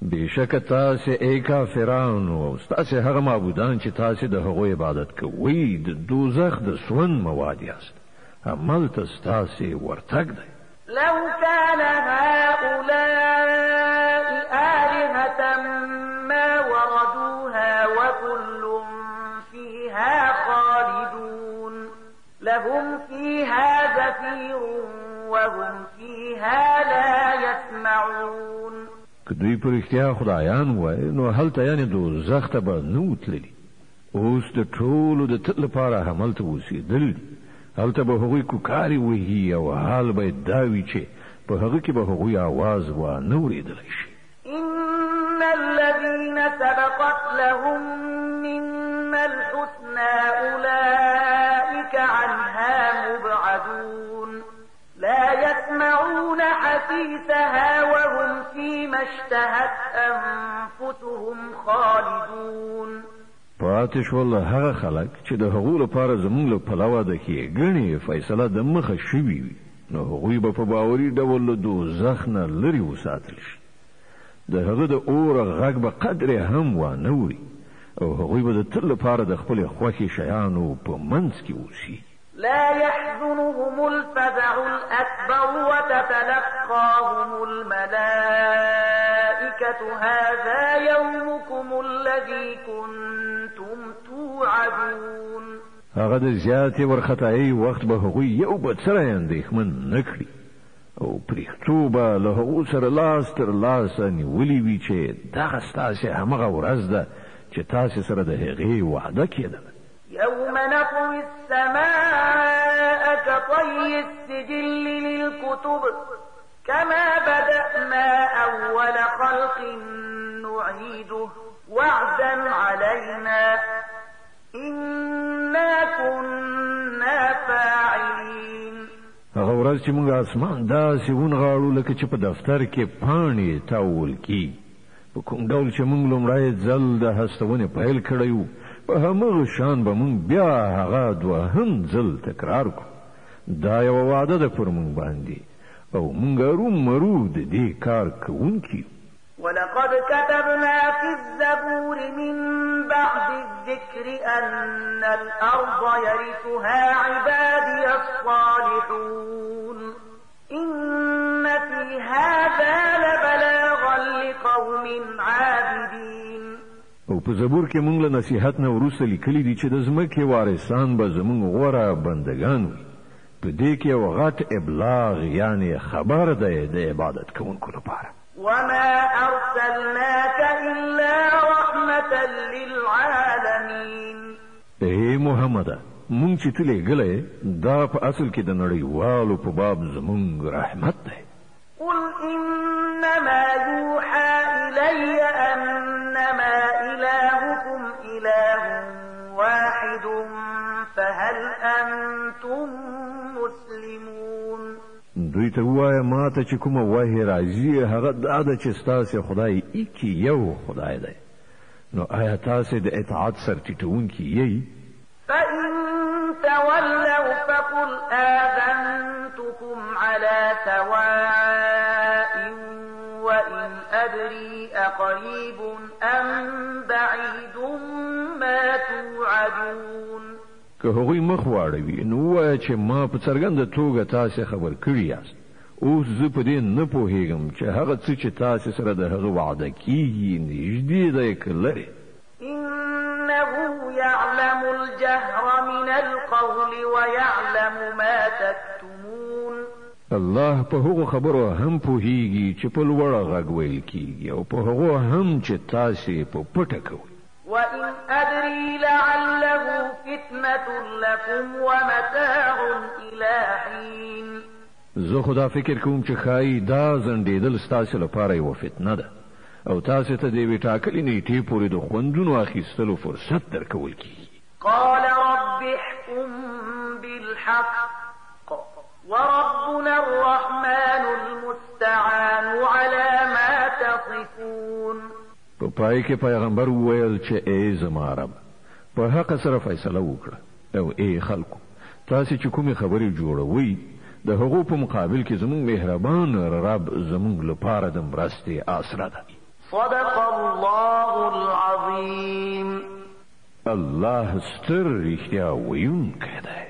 بېشکه تاسې ای کافرانو او ستاسې هغه معبودان چې تاسې د هغو عبادت کوئ د دوزخ د سوند مواد یاست، هملته ستاسې ورتګ دی. لو كان هؤلاء آلهة ما وردوها وكل فيها خالدون. لهم فيها زفير وهم فيها لا يسمعون. که دوی په رښتیا خدایان وای نو هلته یعنې دوزخ ته به نه وتللي. اوس د ټولو د تل لپاره هملته اوسېدل دي. هلته به هغوی کوکارې وهي او حال به دا وي چې په هغه کې به هغوی آواز وانه اورېدلی شي. إن الذين سبقت لهم منا الحسنى أولئك عنها مبعدون. لا يسمعون حسيسها وهم فيما اشتهت أنفسهم خالدون. پاتې شول هغه خلک چې د هغو لپاره زموږ له پلوه د ښېګڼې فیصله د مخه شوي وي، نو هغوی به په باوري ډول له دوزخ نه لرې وساتل شي. د هغه د اوره غږ به قدرې هم وانه وړي او هغوی به د تل لپاره د خپلې خوښې شیانو په منځ کې اوسي. لا يحزنهم الفزع الأكبر وتتلقاهم الملائكة هذا يومكم الذي كنتم توعدون. هغه د زیاتې ورختایي وخت به هغوی یو بل سره اندېښمن نه کړي او پرېښتو به له هغو سره لاس تر لاسه نیولي وي چې دغه ستاسې همغه ورځ ده چې تاسې سره د هغې وعده کېدله. يوم نطوي السماء كطي السجل للكتب كما بدأنا أول خلق نعيده وعدا علينا إنا كنا فاعلين. هغه ورځ چې موږ اسمان داسې ونغاړو لکه چې په دفتر کې پاڼې تاول کېږي، په کوم ډول چې موږ لومړی ځل د هستونې پیل کړی وو په همغه شان به موږ بیا هغه دوهم ځل تکرار کړو. دا یوه وعده ده پر موږ باندې او موږ ارومرو د دې کار کوونکي. ولقد كتبنا في الزبور من بعد الذكر أن الأرض يرثها عبادي الصالحون إن في هذا لبلاغا لقوم عابدين. او په زبور کې مونږ له نصیحت نه وروسته لیکلي دي چې د ځمکې وارثان به زمونږ غوره بندگان وي. په دې کې یو غټ ابلاغ یعنی خبر دی د عبادت کوونکو لپاره. وما أرسلناك إلا رحمة للعالمين. اے محمد مونږ چې ته لېږلی دا په اصل کې د نړیوالو په باب زمونږ رحمت دی. قل إنما يوحى إلي أنما إلهكم إله واحد فهل أنتم مسلمون. دوی ته ووایه ما ته چې کومه وحی راځي هغه دا ده چې ستاسې خدای ایکي یو خدای دی، نو آیا تاسې د اطاعت سرټیټونکي یئ؟ فإن تولوا فقل آذنتكم على سواء وإن أدري أقريب أم بعيد ما توعدون. که هغوی مخ واړوي نو ووایه چې ما په څرګنده توګه تاسې خبر کړي یاست. اوس زه په دې نه پوهېږم چې هغه څه چې تاسې سره د هغه وعده کیږي نږدې دی که لرې. إنه يعلم الجهر من القول ويعلم ما تكتمون. الله په هغو خبرو هم پوهیږي چې په لوړه غږ ویل کیږي او په هغو هم چې تاسې په پټه کوئ. وإن أدري لعله فتنة لكم ومتاع إلى حين. زه خدا فکر کوم چې ښایي دا ځنډېدل ستاسې لپاره یوه فتنه ده او تاسې ته د یوې ټاکلې نیټې پورې د خوندونو اخیستلو فرصت درکول کیږي. قال رب احكم بالحق وربنا الرحمن المستعان على ما تصفون. په پای کې پیغمبر وویل چې ای زما رب په حق سره فیصله وکړه او ای خلکو تاسې چې کومې خبرې جوړوئ د هغو په مقابل کې زموږ مهربان رب زموږ لپاره د مرستې آسره ده. صدق الله العظیم. الله ستر رښتیا ویونکی دی.